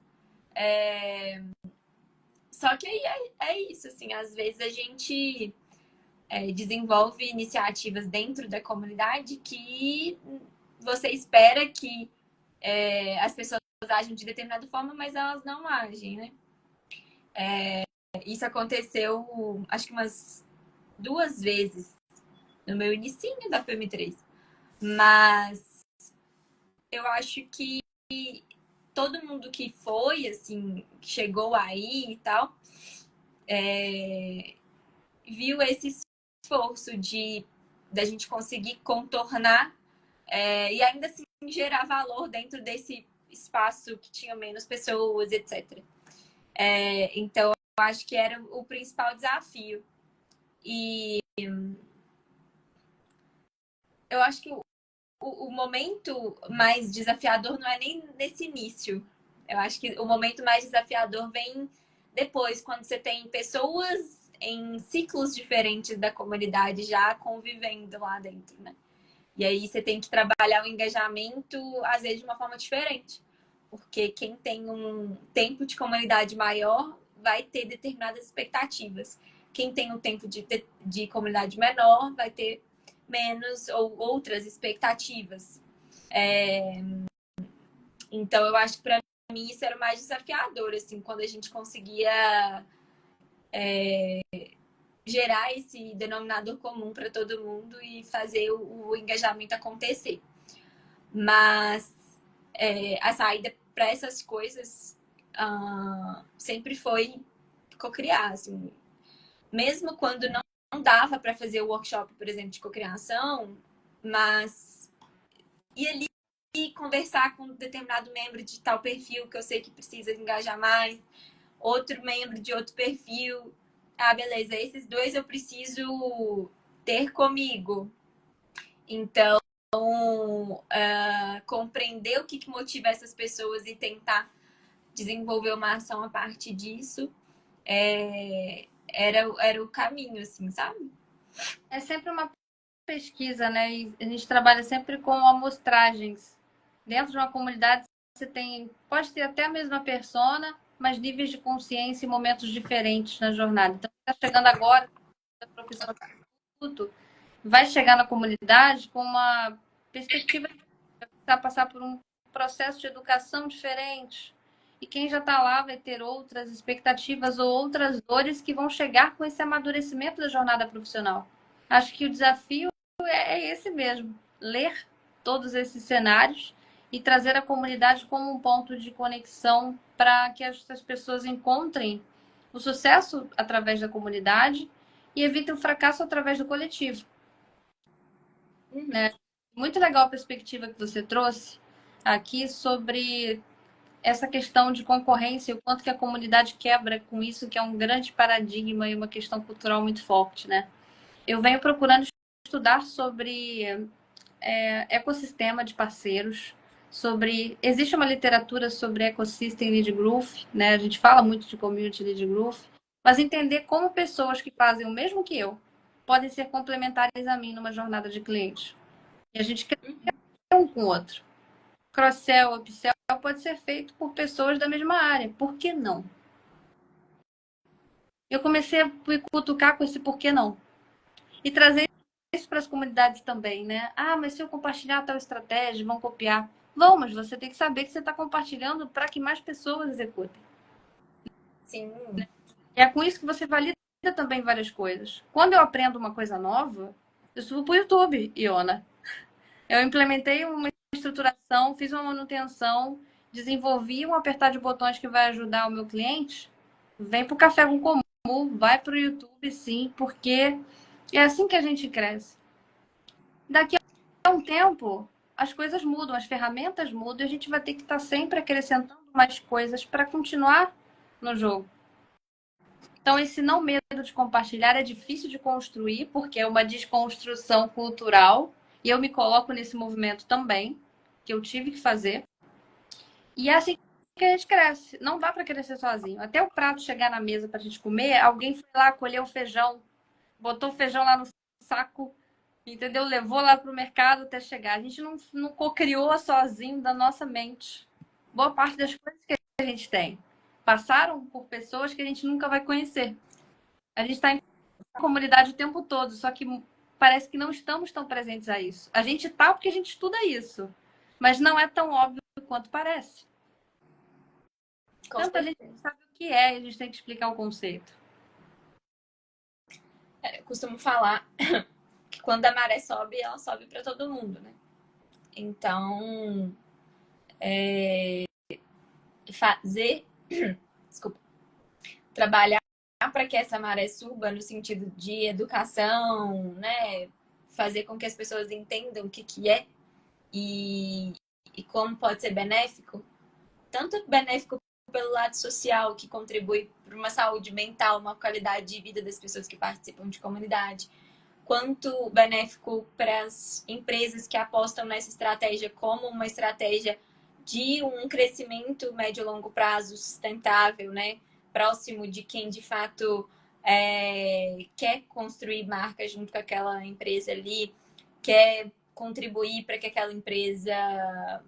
Só que aí é isso, assim, às vezes a gente desenvolve iniciativas dentro da comunidade que você espera que as pessoas agem de determinada forma, mas elas não agem, né? Isso aconteceu, acho que umas 2 vezes no meu inicinho da PM3. Mas eu acho que todo mundo que foi, assim, chegou aí e tal, viu esse esforço de da gente conseguir contornar e ainda assim gerar valor dentro desse espaço que tinha menos pessoas, etc. Então, eu acho que era o principal desafio. E eu acho que o momento mais desafiador não é nem nesse início. Eu acho que o momento mais desafiador vem depois, quando você tem pessoas em ciclos diferentes da comunidade já convivendo lá dentro, né? E aí você tem que trabalhar o engajamento, às vezes, de uma forma diferente. Porque quem tem um tempo de comunidade maior vai ter determinadas expectativas. Quem tem um tempo de comunidade menor vai ter menos ou outras expectativas. Então, eu acho que para mim isso era o mais desafiador, assim, quando a gente conseguia gerar esse denominador comum para todo mundo e fazer o engajamento acontecer. Mas a saída para essas coisas sempre foi cocriar, assim. Mesmo quando não dava para fazer o workshop, por exemplo, de cocriação, mas ir ali e conversar com um determinado membro de tal perfil que eu sei que precisa engajar mais, outro membro de outro perfil. Ah, beleza, esses dois eu preciso ter comigo. Então, compreender o que motiva essas pessoas e tentar desenvolver uma ação a partir disso era o caminho, assim, sabe? É sempre uma pesquisa, né? E a gente trabalha sempre com amostragens. Dentro de uma comunidade, você pode ter até a mesma persona, mas níveis de consciência e momentos diferentes na jornada. Então, está chegando agora, da profissão de instituto, vai chegar na comunidade com uma perspectiva de passar por um processo de educação diferente. E quem já está lá vai ter outras expectativas ou outras dores que vão chegar com esse amadurecimento da jornada profissional. Acho que o desafio é esse mesmo: ler todos esses cenários e trazer a comunidade como um ponto de conexão para que as pessoas encontrem o sucesso através da comunidade e evitem o fracasso através do coletivo. Né? Muito legal a perspectiva que você trouxe aqui sobre essa questão de concorrência, o quanto que a comunidade quebra com isso, que é um grande paradigma e uma questão cultural muito forte, né? Eu venho procurando estudar sobre ecossistema de parceiros, existe uma literatura sobre Ecosystem Lead Growth, né? A gente fala muito de Community Lead Growth, mas entender como pessoas que fazem o mesmo que eu podem ser complementares a mim numa jornada de cliente. E a gente quer um com o outro. Cross-sell, upsell pode ser feito por pessoas da mesma área. Por que não? Eu comecei a me cutucar com esse por que não. E trazer isso para as comunidades também, né? Ah, mas se eu compartilhar tal estratégia, vão copiar. Vão, mas você tem que saber que você está compartilhando para que mais pessoas executem. Sim. E é com isso que você valida também várias coisas. Quando eu aprendo uma coisa nova, eu subo para o YouTube, Iona. Eu implementei uma estruturação, fiz uma manutenção, desenvolvi um apertar de botões que vai ajudar o meu cliente. Vem para o Café com Comum, vai para o YouTube, sim, porque é assim que a gente cresce. Daqui a um tempo, as coisas mudam, as ferramentas mudam e a gente vai ter que estar sempre acrescentando mais coisas para continuar no jogo. Então, esse não medo de compartilhar é difícil de construir, porque é uma desconstrução cultural, e eu me coloco nesse movimento também, que eu tive que fazer. E é assim que a gente cresce. Não dá para crescer sozinho. Até o prato chegar na mesa para a gente comer, alguém foi lá colher o feijão, botou o feijão lá no saco, entendeu? Levou lá para o mercado até chegar. A gente não co-criou sozinho da nossa mente. Boa parte das coisas que a gente tem passaram por pessoas que a gente nunca vai conhecer. A gente está em comunidade o tempo todo, só que parece que não estamos tão presentes a isso. A gente tá porque a gente estuda isso, mas não é tão óbvio quanto parece. Com Tanto a gente certeza. sabe o que é, a gente tem que explicar o conceito. Eu costumo falar que quando a maré sobe, ela sobe para todo mundo, né? Então, fazer, desculpa, trabalhar para que essa maré suba no sentido de educação, né? Fazer com que as pessoas entendam o que, que é e, e como pode ser benéfico, tanto benéfico pelo lado social, que contribui para uma saúde mental, uma qualidade de vida das pessoas que participam de comunidade, quanto benéfico para as empresas que apostam nessa estratégia como uma estratégia de um crescimento médio e longo prazo sustentável, né? Próximo de quem de fato quer construir marca junto com aquela empresa ali, quer contribuir para que aquela empresa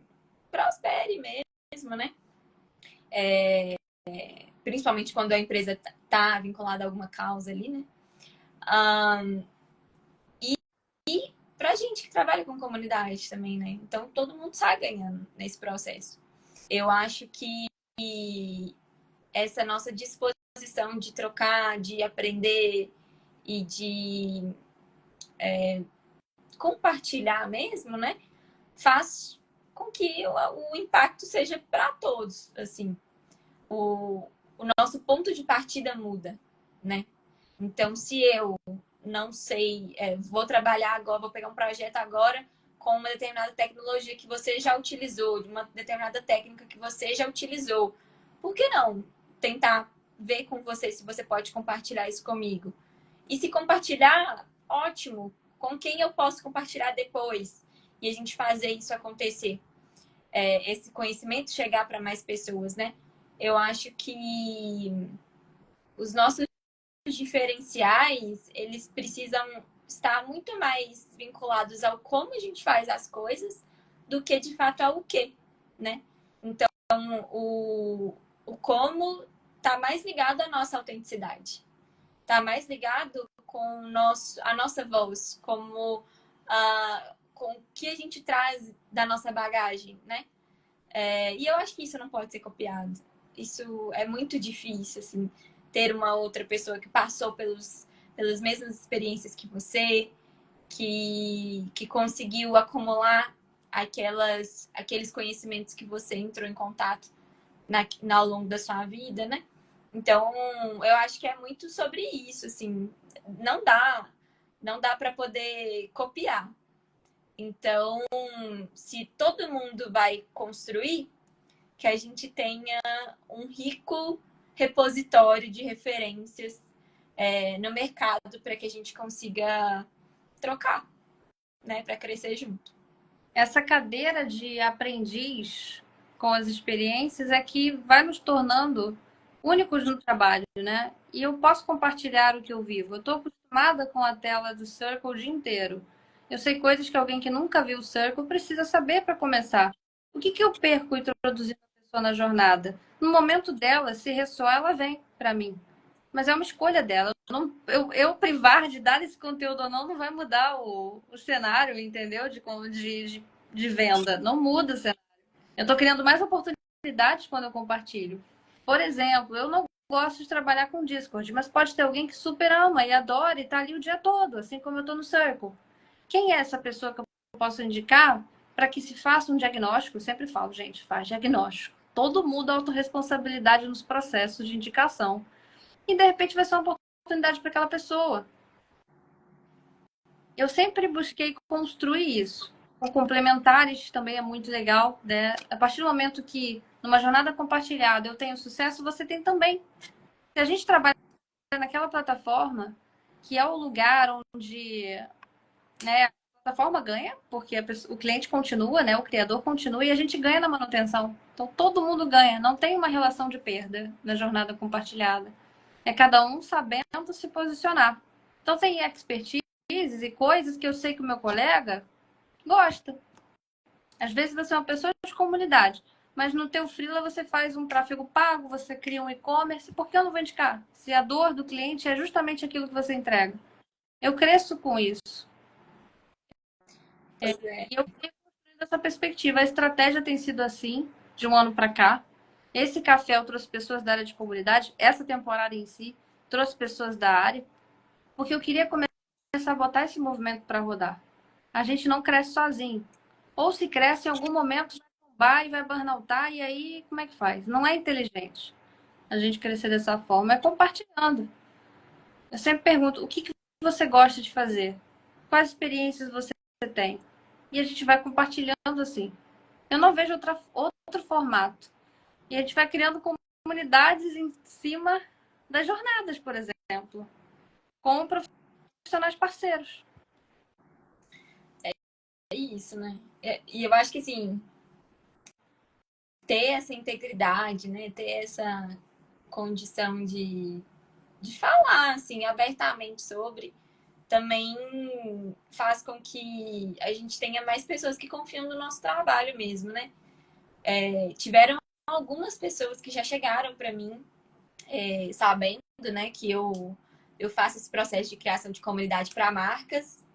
prospere mesmo, né? Principalmente quando a empresa está vinculada a alguma causa ali, né? E para a gente que trabalha com comunidade também, né? Então todo mundo sai ganhando nesse processo. Eu acho que essa nossa disposição de trocar, de aprender e de compartilhar mesmo, né? Faz com que o impacto seja para todos, assim. O nosso ponto de partida muda, né? Então, se eu não sei, vou trabalhar agora, vou pegar um projeto agora com uma determinada tecnologia que você já utilizou, de uma determinada técnica que você já utilizou, por que não tentar ver com você se você pode compartilhar isso comigo? E se compartilhar, ótimo. Com quem eu posso compartilhar depois? E a gente fazer isso acontecer. Esse conhecimento chegar para mais pessoas, né? Eu acho que os nossos diferenciais, eles precisam estar muito mais vinculados ao como a gente faz as coisas do que de fato ao que, né? Então, o como está mais ligado à nossa autenticidade, está mais ligado com a nossa voz, com o que a gente traz da nossa bagagem, né? E eu acho que isso não pode ser copiado. Isso é muito difícil, assim, ter uma outra pessoa que passou pelas mesmas experiências que você, que conseguiu acumular aqueles conhecimentos que você entrou em contato ao longo da sua vida, né? Então, eu acho que é muito sobre isso, assim, não dá para poder copiar. Então, se todo mundo vai construir, que a gente tenha um rico repositório de referências no mercado para que a gente consiga trocar, né, para crescer junto. Essa cadeira de aprendiz com as experiências é que vai nos tornando únicos no trabalho, né? E eu posso compartilhar o que eu vivo. Eu estou acostumada com a tela do Circle o dia inteiro. Eu sei coisas que alguém que nunca viu o Circle precisa saber para começar. O que eu perco introduzindo a pessoa na jornada? No momento dela, se ressoar, ela vem para mim. mas é uma escolha dela. Eu privar de dar esse conteúdo ou não vai mudar o cenário, entendeu? De venda. Não muda o cenário. Eu estou criando mais oportunidades quando eu compartilho. Por exemplo, eu não gosto de trabalhar com Discord, mas pode ter alguém que super ama e adora e está ali o dia todo, assim como eu estou no Circle. Quem é essa pessoa que eu posso indicar para que se faça um diagnóstico? Eu sempre falo, gente, faz diagnóstico. Todo mundo autorresponsabilidade nos processos de indicação. E de repente vai ser uma oportunidade para aquela pessoa. Eu sempre busquei construir isso. Com complementares também é muito legal, né? A partir do momento que numa jornada compartilhada eu tenho sucesso, você tem também. Se a gente trabalha naquela plataforma, que é o lugar onde, né, a plataforma ganha, porque o cliente continua, né, o criador continua e a gente ganha na manutenção. Então todo mundo ganha, não tem uma relação de perda na jornada compartilhada. É cada um sabendo se posicionar. Então tem expertise e coisas que eu sei que o meu colega gosta. Às vezes você é uma pessoa de comunidade, mas no teu freela você faz um tráfego pago, você cria um e-commerce, por que eu não vou indicar? Se a dor do cliente é justamente aquilo que você entrega. Eu cresço com isso. Pois é. E eu tenho construído essa perspectiva. A estratégia tem sido assim, de um ano para cá. Esse café eu trouxe pessoas da área de comunidade, essa temporada em si trouxe pessoas da área, porque eu queria começar a botar esse movimento para rodar. A gente não cresce sozinho. Ou se cresce em algum momento, vai tombar e vai burnoutar, e aí como é que faz? Não é inteligente a gente crescer dessa forma, é compartilhando. Eu sempre pergunto, o que você gosta de fazer? Quais experiências você tem? E a gente vai compartilhando assim. Eu não vejo outro formato. E a gente vai criando comunidades em cima das jornadas, por exemplo, com profissionais parceiros. É isso, né? E eu acho que, assim, ter essa integridade, né? Ter essa condição de falar, assim, abertamente sobre, também faz com que a gente tenha mais pessoas que confiam no nosso trabalho mesmo, né? Tiveram algumas pessoas que já chegaram para mim, sabendo, né, que eu faço esse processo de criação de comunidade para marcas,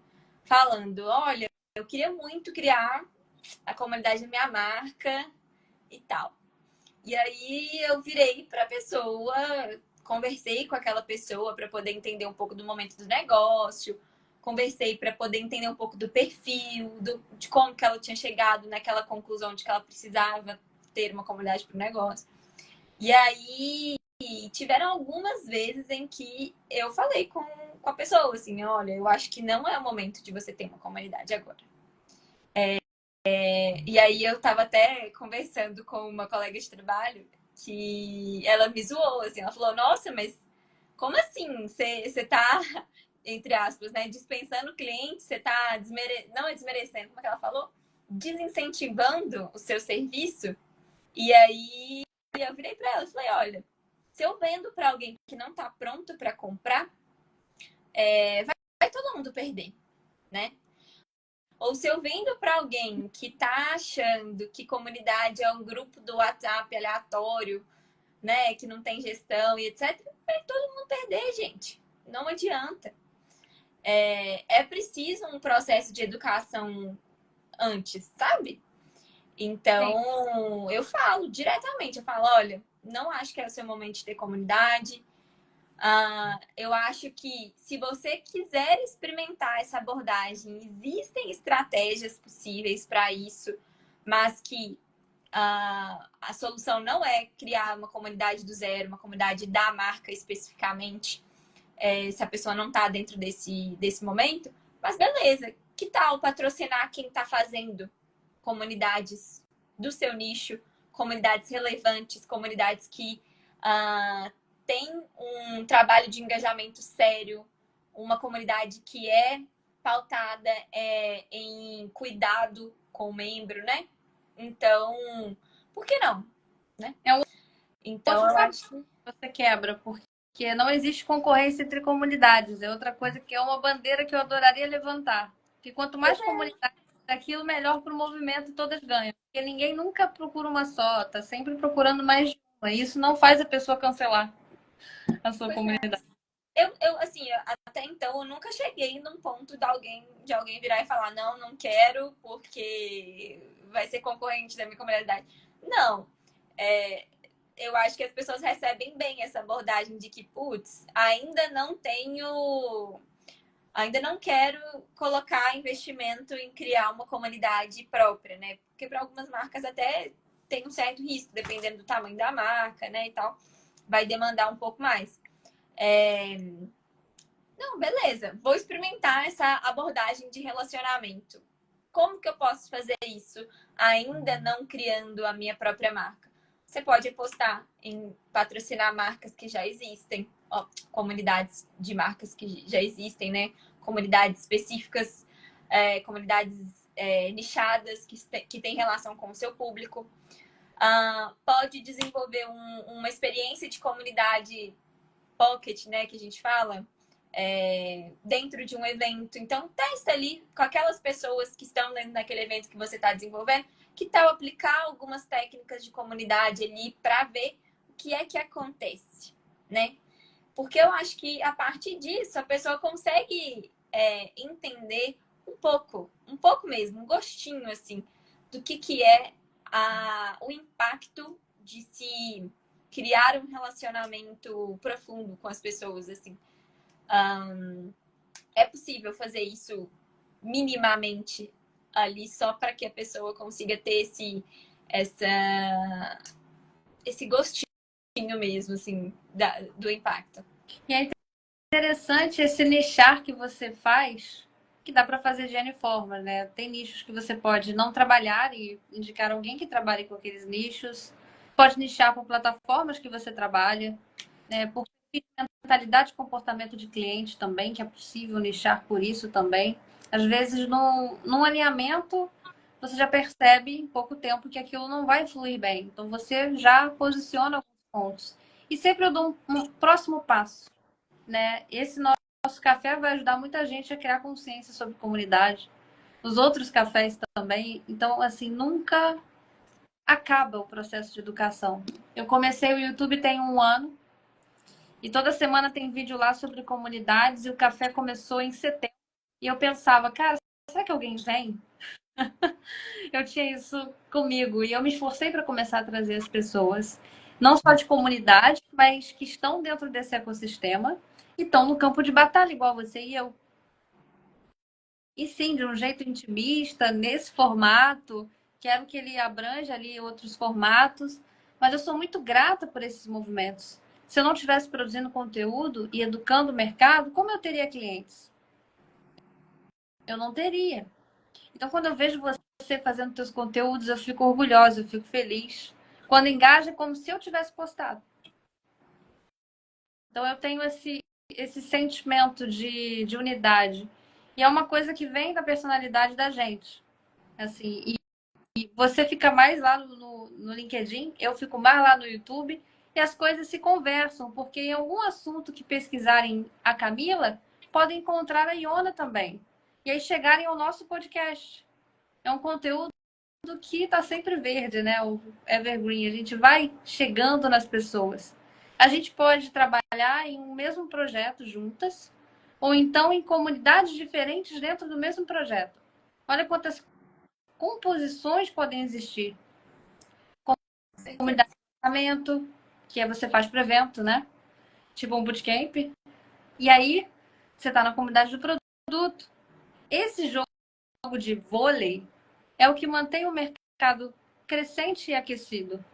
falando, olha, eu queria muito criar a comunidade da minha marca e tal. E aí eu virei para a pessoa, conversei com aquela pessoa para poder entender um pouco do momento do negócio, conversei para poder entender um pouco do perfil, de como que ela tinha chegado naquela conclusão de que ela precisava ter uma comunidade para o negócio. E aí tiveram algumas vezes em que eu falei com a pessoa, assim, olha, eu acho que não é o momento de você ter uma comunidade agora. E aí eu tava até conversando com uma colega de trabalho que ela me zoou, assim, ela falou, nossa, mas como assim? Você tá, entre aspas, né, dispensando o cliente, você tá não é desmerecendo, como é que ela falou? Desincentivando o seu serviço. E aí eu virei para ela e falei, olha, se eu vendo para alguém que não tá pronto para comprar, vai todo mundo perder, né? Ou se eu vendo para alguém que tá achando que comunidade é um grupo do WhatsApp aleatório, né, que não tem gestão e etc, vai todo mundo perder, gente. Não adianta. É preciso um processo de educação antes, sabe? Sim. Então, eu falo diretamente, eu falo, olha, não acho que é o seu momento de ter comunidade. Eu acho que se você quiser experimentar essa abordagem, existem estratégias possíveis para isso, mas que a solução não é criar uma comunidade do zero, uma comunidade da marca especificamente, se a pessoa não está dentro desse momento. Mas beleza, que tal patrocinar quem está fazendo comunidades do seu nicho, comunidades relevantes, comunidades que tem um trabalho de engajamento sério, uma comunidade que é pautada em cuidado com o membro, né? Então, por que não? Né? É um Então, outro eu tabu acho que que você quebra, porque não existe concorrência entre comunidades. É outra coisa que é uma bandeira que eu adoraria levantar. Que quanto mais comunidades daquilo, melhor para o movimento e todas ganham. Porque ninguém nunca procura uma só, tá sempre procurando mais de uma. E isso não faz a pessoa cancelar. a sua comunidade? Assim, até então, eu nunca cheguei num ponto de alguém virar e falar, não, não quero, porque vai ser concorrente da minha comunidade. Não. É, eu acho que as pessoas recebem bem essa abordagem de que, putz, ainda não quero colocar investimento em criar uma comunidade própria, né? Porque para algumas marcas até tem um certo risco, dependendo do tamanho da marca, né, e tal, vai demandar um pouco mais. Não, beleza, vou experimentar essa abordagem de relacionamento. Como que eu posso fazer isso ainda não criando a minha própria marca? Você pode apostar em patrocinar marcas que já existem, ó, comunidades de marcas que já existem, né? Comunidades específicas, comunidades nichadas que têm relação com o seu público. Pode desenvolver uma experiência de comunidade pocket, né, que a gente fala, dentro de um evento. Então, testa ali com aquelas pessoas que estão dentro daquele evento que você está desenvolvendo, que tal aplicar algumas técnicas de comunidade ali para ver o que é que acontece, né? Porque eu acho que a partir disso a pessoa consegue entender um pouco mesmo, um gostinho assim, do que é o impacto de se criar um relacionamento profundo com as pessoas, assim. É possível fazer isso minimamente ali só para que a pessoa consiga ter esse gostinho mesmo, assim, do impacto. E é interessante esse nichar que você faz, que dá para fazer de N formas, né? Tem nichos que você pode não trabalhar e indicar alguém que trabalhe com aqueles nichos. Pode nichar por plataformas que você trabalha, né? Por mentalidade e comportamento de cliente também, que é possível nichar por isso também. Às vezes, num alinhamento, você já percebe em pouco tempo que aquilo não vai fluir bem. Então, você já posiciona alguns pontos. E sempre eu dou um próximo passo, né? Esse nosso café vai ajudar muita gente a criar consciência sobre comunidade. Os outros cafés também. Então, assim, nunca acaba o processo de educação. Eu comecei o YouTube tem 1 ano e toda semana tem vídeo lá sobre comunidades e o café começou em setembro. E eu pensava, cara, será que alguém vem? Eu tinha isso comigo e eu me esforcei para começar a trazer as pessoas, não só de comunidade, mas que estão dentro desse ecossistema e estão no campo de batalha, igual você e eu. E sim, de um jeito intimista, nesse formato, quero que ele abranja ali outros formatos, mas eu sou muito grata por esses movimentos. Se eu não estivesse produzindo conteúdo e educando o mercado, como eu teria clientes? Eu não teria. Então, quando eu vejo você fazendo seus conteúdos, eu fico orgulhosa, eu fico feliz. Quando engaja, é como se eu tivesse postado. Então, eu tenho esse sentimento de unidade. E é uma coisa que vem da personalidade da gente. Assim, e você fica mais lá no LinkedIn, eu fico mais lá no YouTube, e as coisas se conversam, porque em algum assunto que pesquisarem a Camila, podem encontrar a Iona também. E aí chegarem ao nosso podcast. É um conteúdo que está sempre verde, né? O Evergreen. A gente vai chegando nas pessoas. A gente pode trabalhar em um mesmo projeto juntas, ou então em comunidades diferentes dentro do mesmo projeto. Olha quantas composições podem existir. Comunidade de treinamento, que é você faz para evento, né? Tipo um bootcamp. E aí, você está na comunidade do produto. Esse jogo de vôlei é o que mantém o mercado crescente e aquecido.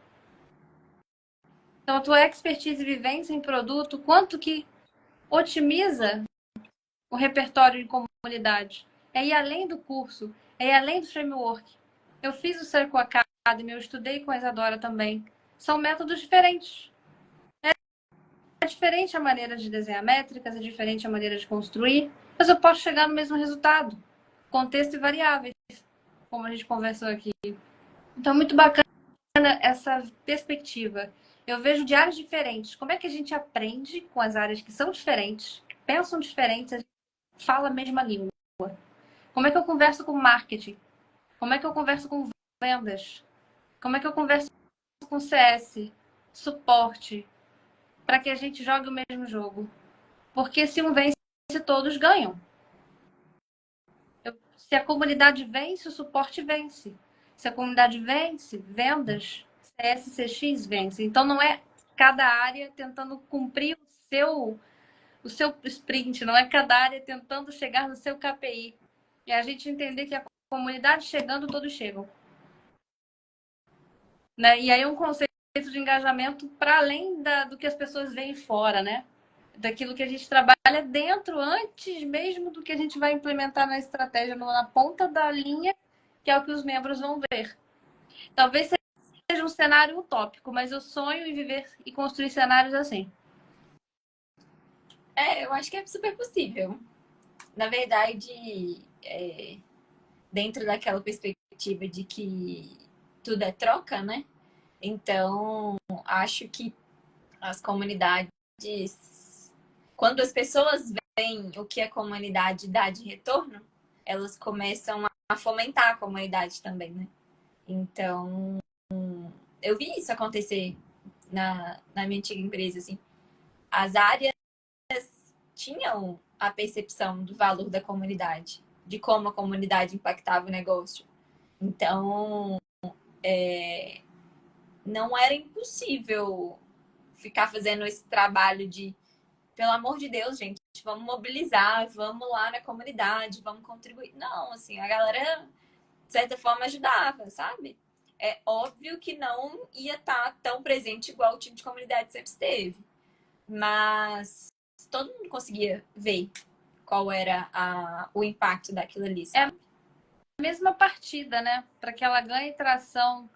Então, a tua expertise e vivência em produto, quanto que otimiza o repertório de comunidade? É ir além do curso, é ir além do framework. Eu fiz o Circle Academy, eu estudei com a Isadora também. São métodos diferentes. É diferente a maneira de desenhar métricas, é diferente a maneira de construir, mas eu posso chegar no mesmo resultado. Contexto e variáveis, como a gente conversou aqui. Então, muito bacana essa perspectiva. Eu vejo de áreas diferentes. Como é que a gente aprende com as áreas que são diferentes, pensam diferentes, a gente fala a mesma língua? Como é que eu converso com marketing? Como é que eu converso com vendas? Como é que eu converso com CS, suporte, para que a gente jogue o mesmo jogo. Porque se um vence, todos ganham. Se a comunidade vence, o suporte vence. Se a comunidade vence, vendas, CSCX vence. Então não é cada área tentando cumprir o seu sprint, não é cada área tentando chegar no seu KPI. É a gente entender que a comunidade chegando, todos chegam. Né? E aí um conceito de engajamento para além do que as pessoas veem fora, né? Daquilo que a gente trabalha dentro, antes mesmo do que a gente vai implementar na estratégia, na ponta da linha, que é o que os membros vão ver. Talvez seja um cenário utópico, mas eu sonho em viver e construir cenários assim. Eu acho que é super possível. Na verdade, dentro daquela perspectiva de que tudo é troca, né? Então, acho que as comunidades, quando as pessoas veem o que a comunidade dá de retorno, elas começam a fomentar a comunidade também, né? Então, eu vi isso acontecer na minha antiga empresa, assim. As áreas tinham a percepção do valor da comunidade, de como a comunidade impactava o negócio. Então, não era impossível ficar fazendo esse trabalho de, pelo amor de Deus, gente, vamos mobilizar, vamos lá na comunidade, vamos contribuir. Não, assim, a galera, de certa forma, ajudava, sabe? É óbvio que não ia estar tão presente igual o time de comunidade sempre esteve. Mas todo mundo conseguia ver qual era o impacto daquilo ali, sabe? É a mesma partida, né? Para que ela ganhe tração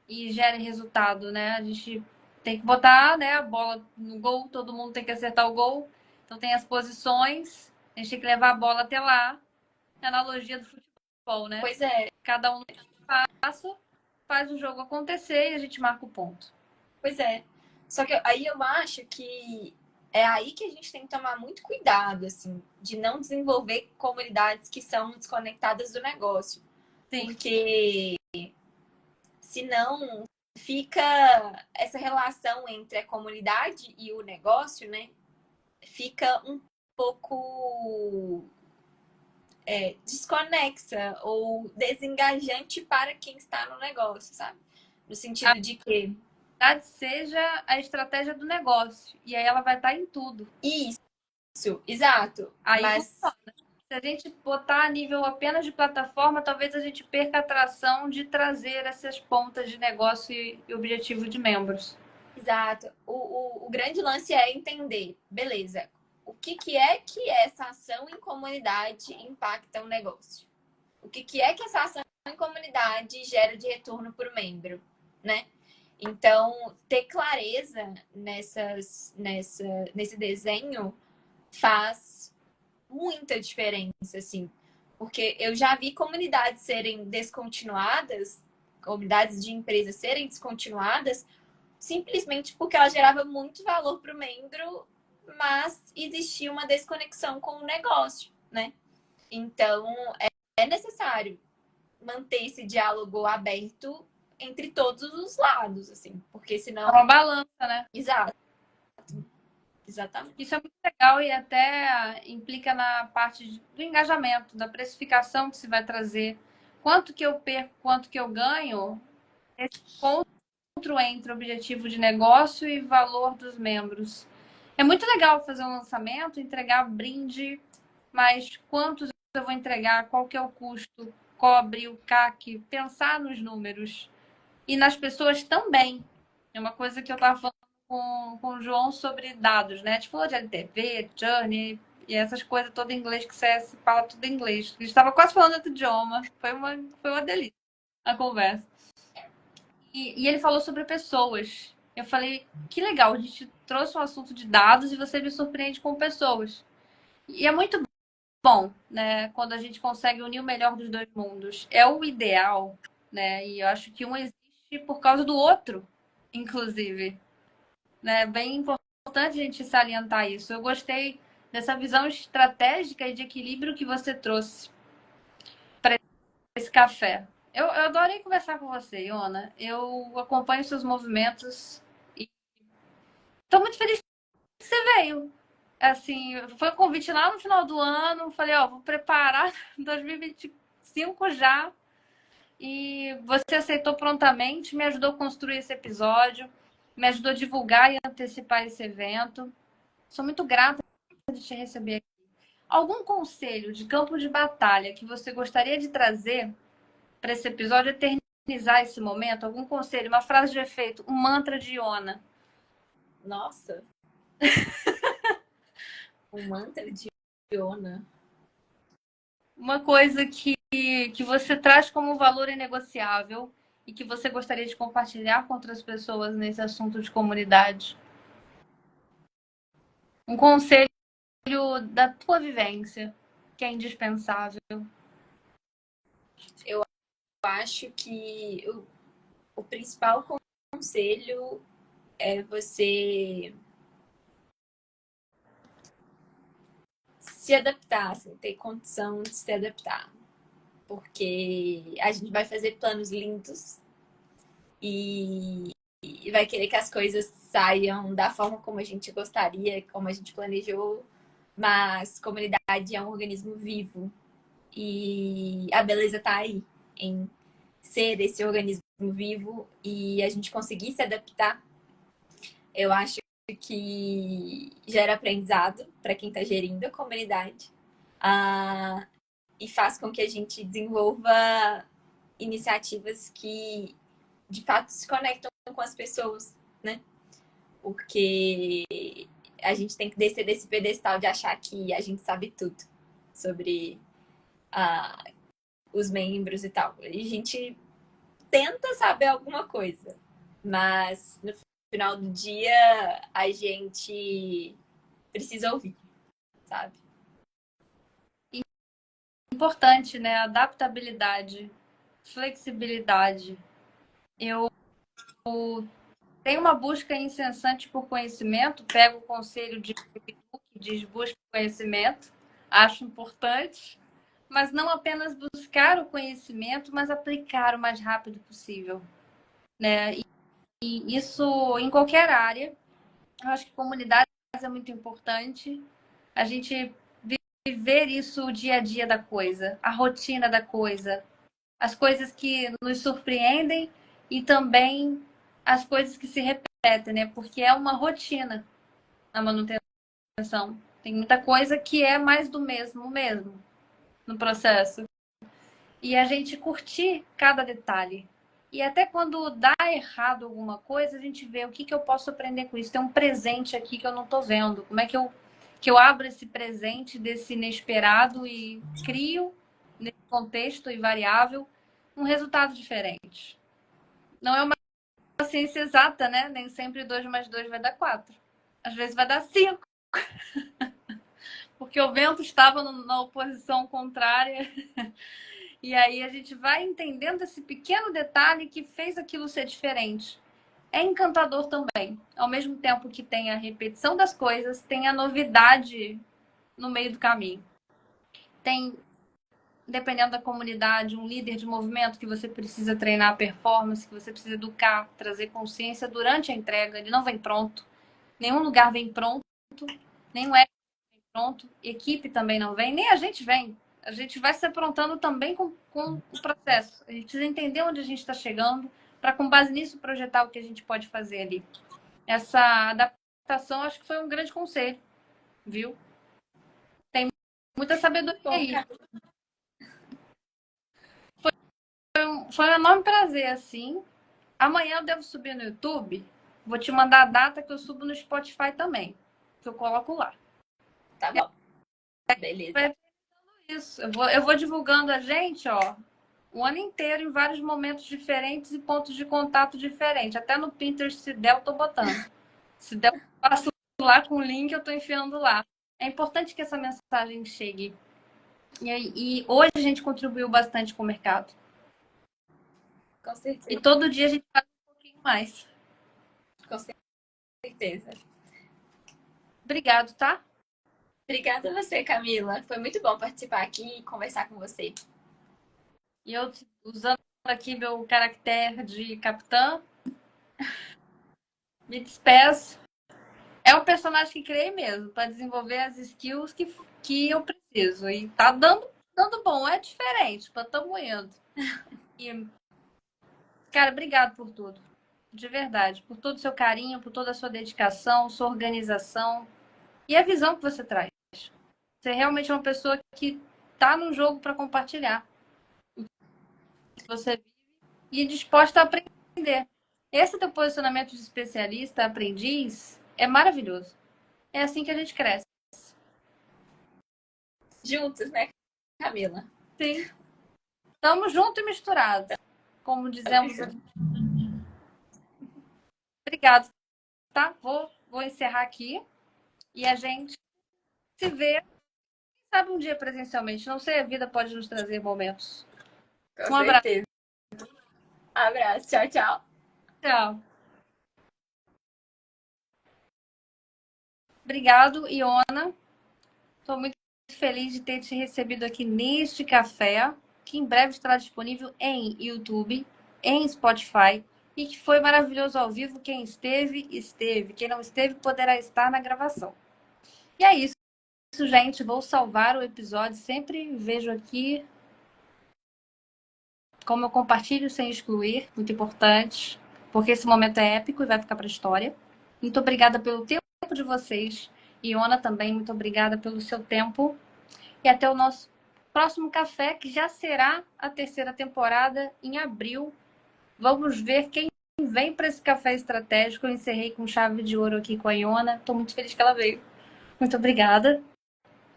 e gere resultado, né? A gente tem que botar, né, a bola no gol, todo mundo tem que acertar o gol. Então tem as posições, a gente tem que levar a bola até lá. É a analogia do futebol, né? Pois é, Cada um no espaço faz o jogo acontecer e a gente marca o ponto. pois é. Só que aí eu acho que é aí que a gente tem que tomar muito cuidado, assim, de não desenvolver comunidades que são desconectadas do negócio. Sim. Porque senão fica essa relação entre a comunidade e o negócio, né? Fica um pouco desconexa ou desengajante para quem está no negócio, sabe? No sentido de que seja a estratégia do negócio. E aí ela vai estar em tudo. isso, exato. Aí Mas se a gente botar a nível apenas de plataforma, talvez a gente perca a atração de trazer essas pontas de negócio e objetivo de membros. exato. O grande lance é entender, beleza, o que é que essa ação em comunidade impacta o negócio? O que é que essa ação em comunidade gera de retorno para o membro, né? Então, ter clareza nesse desenho faz muita diferença, assim. Porque eu já vi comunidades serem descontinuadas, comunidades de empresas serem descontinuadas, simplesmente porque ela gerava muito valor para o membro, mas existia uma desconexão com o negócio, né? Então, é necessário manter esse diálogo aberto entre todos os lados, assim, porque senão. É uma balança, né? Exato. Exatamente. Isso é muito legal e até implica na parte do engajamento, da precificação que se vai trazer. Quanto que eu perco, quanto que eu ganho, esse encontro entre objetivo de negócio e valor dos membros. É muito legal fazer um lançamento, entregar brinde, mas quantos eu vou entregar, qual que é o custo, cobre, o CAC, pensar nos números. E nas pessoas também. É uma coisa que eu estava falando com o João sobre dados, né? A gente falou de LTV, Journey e essas coisas todas em inglês, que você fala tudo em inglês. A gente estava quase falando outro idioma. Foi uma delícia a conversa. E ele falou sobre pessoas. Eu falei, que legal, a gente trouxe um assunto de dados e você me surpreende com pessoas. E é muito bom, né? Quando a gente consegue unir o melhor dos dois mundos. É o ideal, né? E eu acho que um existe por causa do outro, inclusive. Né? Bem importante a gente salientar isso. Eu gostei dessa visão estratégica e de equilíbrio que você trouxe para esse café. Eu adorei conversar com você, Iona. Eu acompanho seus movimentos e estou muito feliz você veio. Assim, foi um convite lá no final do ano. Falei, ó, vou preparar 2025 já. E você aceitou prontamente, me ajudou a construir esse episódio, me ajudou a divulgar e antecipar esse evento. Sou muito grata de te receber aqui. Algum conselho de campo de batalha que você gostaria de trazer para esse episódio, eternizar esse momento? Algum conselho, uma frase de efeito, um mantra de Iona? Nossa, um mantra de Iona. Uma coisa que você traz como valor inegociável e que você gostaria de compartilhar com outras pessoas nesse assunto de comunidade? Um conselho da tua vivência, que é indispensável. Eu acho que o principal conselho é você se adaptar, assim, ter condição de se adaptar. Porque a gente vai fazer planos lindos e vai querer que as coisas saiam da forma como a gente gostaria, como a gente planejou, mas comunidade é um organismo vivo e a beleza está aí em ser esse organismo vivo e a gente conseguir se adaptar. Eu acho que gera aprendizado para quem está gerindo a comunidade e faz com que a gente desenvolva iniciativas que de fato se conectam com as pessoas, né? Porque a gente tem que descer desse pedestal de achar que a gente sabe tudo sobre os membros e tal. A gente tenta saber alguma coisa, mas no final do dia a gente precisa ouvir, sabe? Importante, né? Adaptabilidade, flexibilidade. Eu tenho uma busca incessante por conhecimento, pego o conselho de que diz busca conhecimento, acho importante, mas não apenas buscar o conhecimento, mas aplicar o mais rápido possível, né? E isso em qualquer área. Eu acho que comunidade é muito importante. A gente viver isso o dia a dia da coisa, a rotina da coisa, as coisas que nos surpreendem e também as coisas que se repetem, né? Porque é uma rotina na manutenção. Tem muita coisa que é mais do mesmo no processo. E a gente curtir cada detalhe. E até quando dá errado alguma coisa, a gente vê o que eu posso aprender com isso. Tem um presente aqui que eu não estou vendo. Como é que eu abro esse presente desse inesperado e crio, nesse contexto e variável, um resultado diferente. Não é uma ciência exata, né? Nem sempre 2 mais 2 vai dar 4. Às vezes vai dar 5. Porque o vento estava na oposição contrária. E aí a gente vai entendendo esse pequeno detalhe que fez aquilo ser diferente. É encantador também. Ao mesmo tempo que tem a repetição das coisas, tem a novidade no meio do caminho. Tem, dependendo da comunidade, um líder de movimento que você precisa treinar a performance, que você precisa educar, trazer consciência durante a entrega. Ele não vem pronto. Nenhum lugar vem pronto. Nenhum é pronto. Equipe também não vem. Nem a gente vem. A gente vai se aprontando também com o processo. A gente precisa entender onde a gente está chegando para, com base nisso, projetar o que a gente pode fazer ali. Essa adaptação, acho que foi um grande conselho, viu? Tem muita sabedoria aí. Foi um enorme prazer, assim. Amanhã eu devo subir no YouTube. Vou te mandar a data que eu subo no Spotify também, que eu coloco lá. Tá bom. Beleza. Isso. Eu vou divulgando a gente, ó, o ano inteiro em vários momentos diferentes e pontos de contato diferentes. Até no Pinterest, se der, eu tô botando. Se der, eu passo lá com o link, eu tô enfiando lá. É importante que essa mensagem chegue. E hoje a gente contribuiu bastante com o mercado. Com E certeza. todo dia a gente faz um pouquinho mais. Com certeza. Obrigado, tá? Obrigada a você, Camila. Foi muito bom participar aqui e conversar com você. E eu, usando aqui meu caractere de capitã, me despeço. É um personagem que criei mesmo, para desenvolver as skills que eu preciso. E tá dando bom, é diferente, mas estamos indo. E, cara, obrigado por tudo. De verdade, por todo o seu carinho, por toda a sua dedicação, sua organização e a visão que você traz. Você realmente é uma pessoa que tá no jogo para compartilhar o que você vive e disposta a aprender. Esse teu posicionamento de especialista, aprendiz, é maravilhoso. É assim que a gente cresce. Juntos, né, Camila? Sim. Estamos juntos e misturados, como dizemos aqui. Obrigado, tá? Vou encerrar aqui e a gente se vê, quem sabe um dia presencialmente. Não sei, a vida pode nos trazer momentos. Com Um abraço. certeza. Abraço. Tchau, tchau. Tchau. Obrigado, Iona. Estou muito feliz de ter te recebido aqui neste café, que em breve estará disponível em YouTube, em Spotify, e que foi maravilhoso ao vivo. Quem esteve, esteve. Quem não esteve, poderá estar na gravação. E é isso, gente. Vou salvar o episódio. Sempre vejo aqui como eu compartilho sem excluir, muito importante, porque esse momento é épico e vai ficar para a história. Muito obrigada pelo tempo de vocês. Iona também, muito obrigada pelo seu tempo. E até o nosso próximo café, que já será a terceira temporada em abril. Vamos ver quem vem para esse café estratégico. Eu encerrei com chave de ouro aqui com a Iona. Estou muito feliz que ela veio. Muito obrigada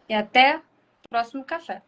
e até o próximo café.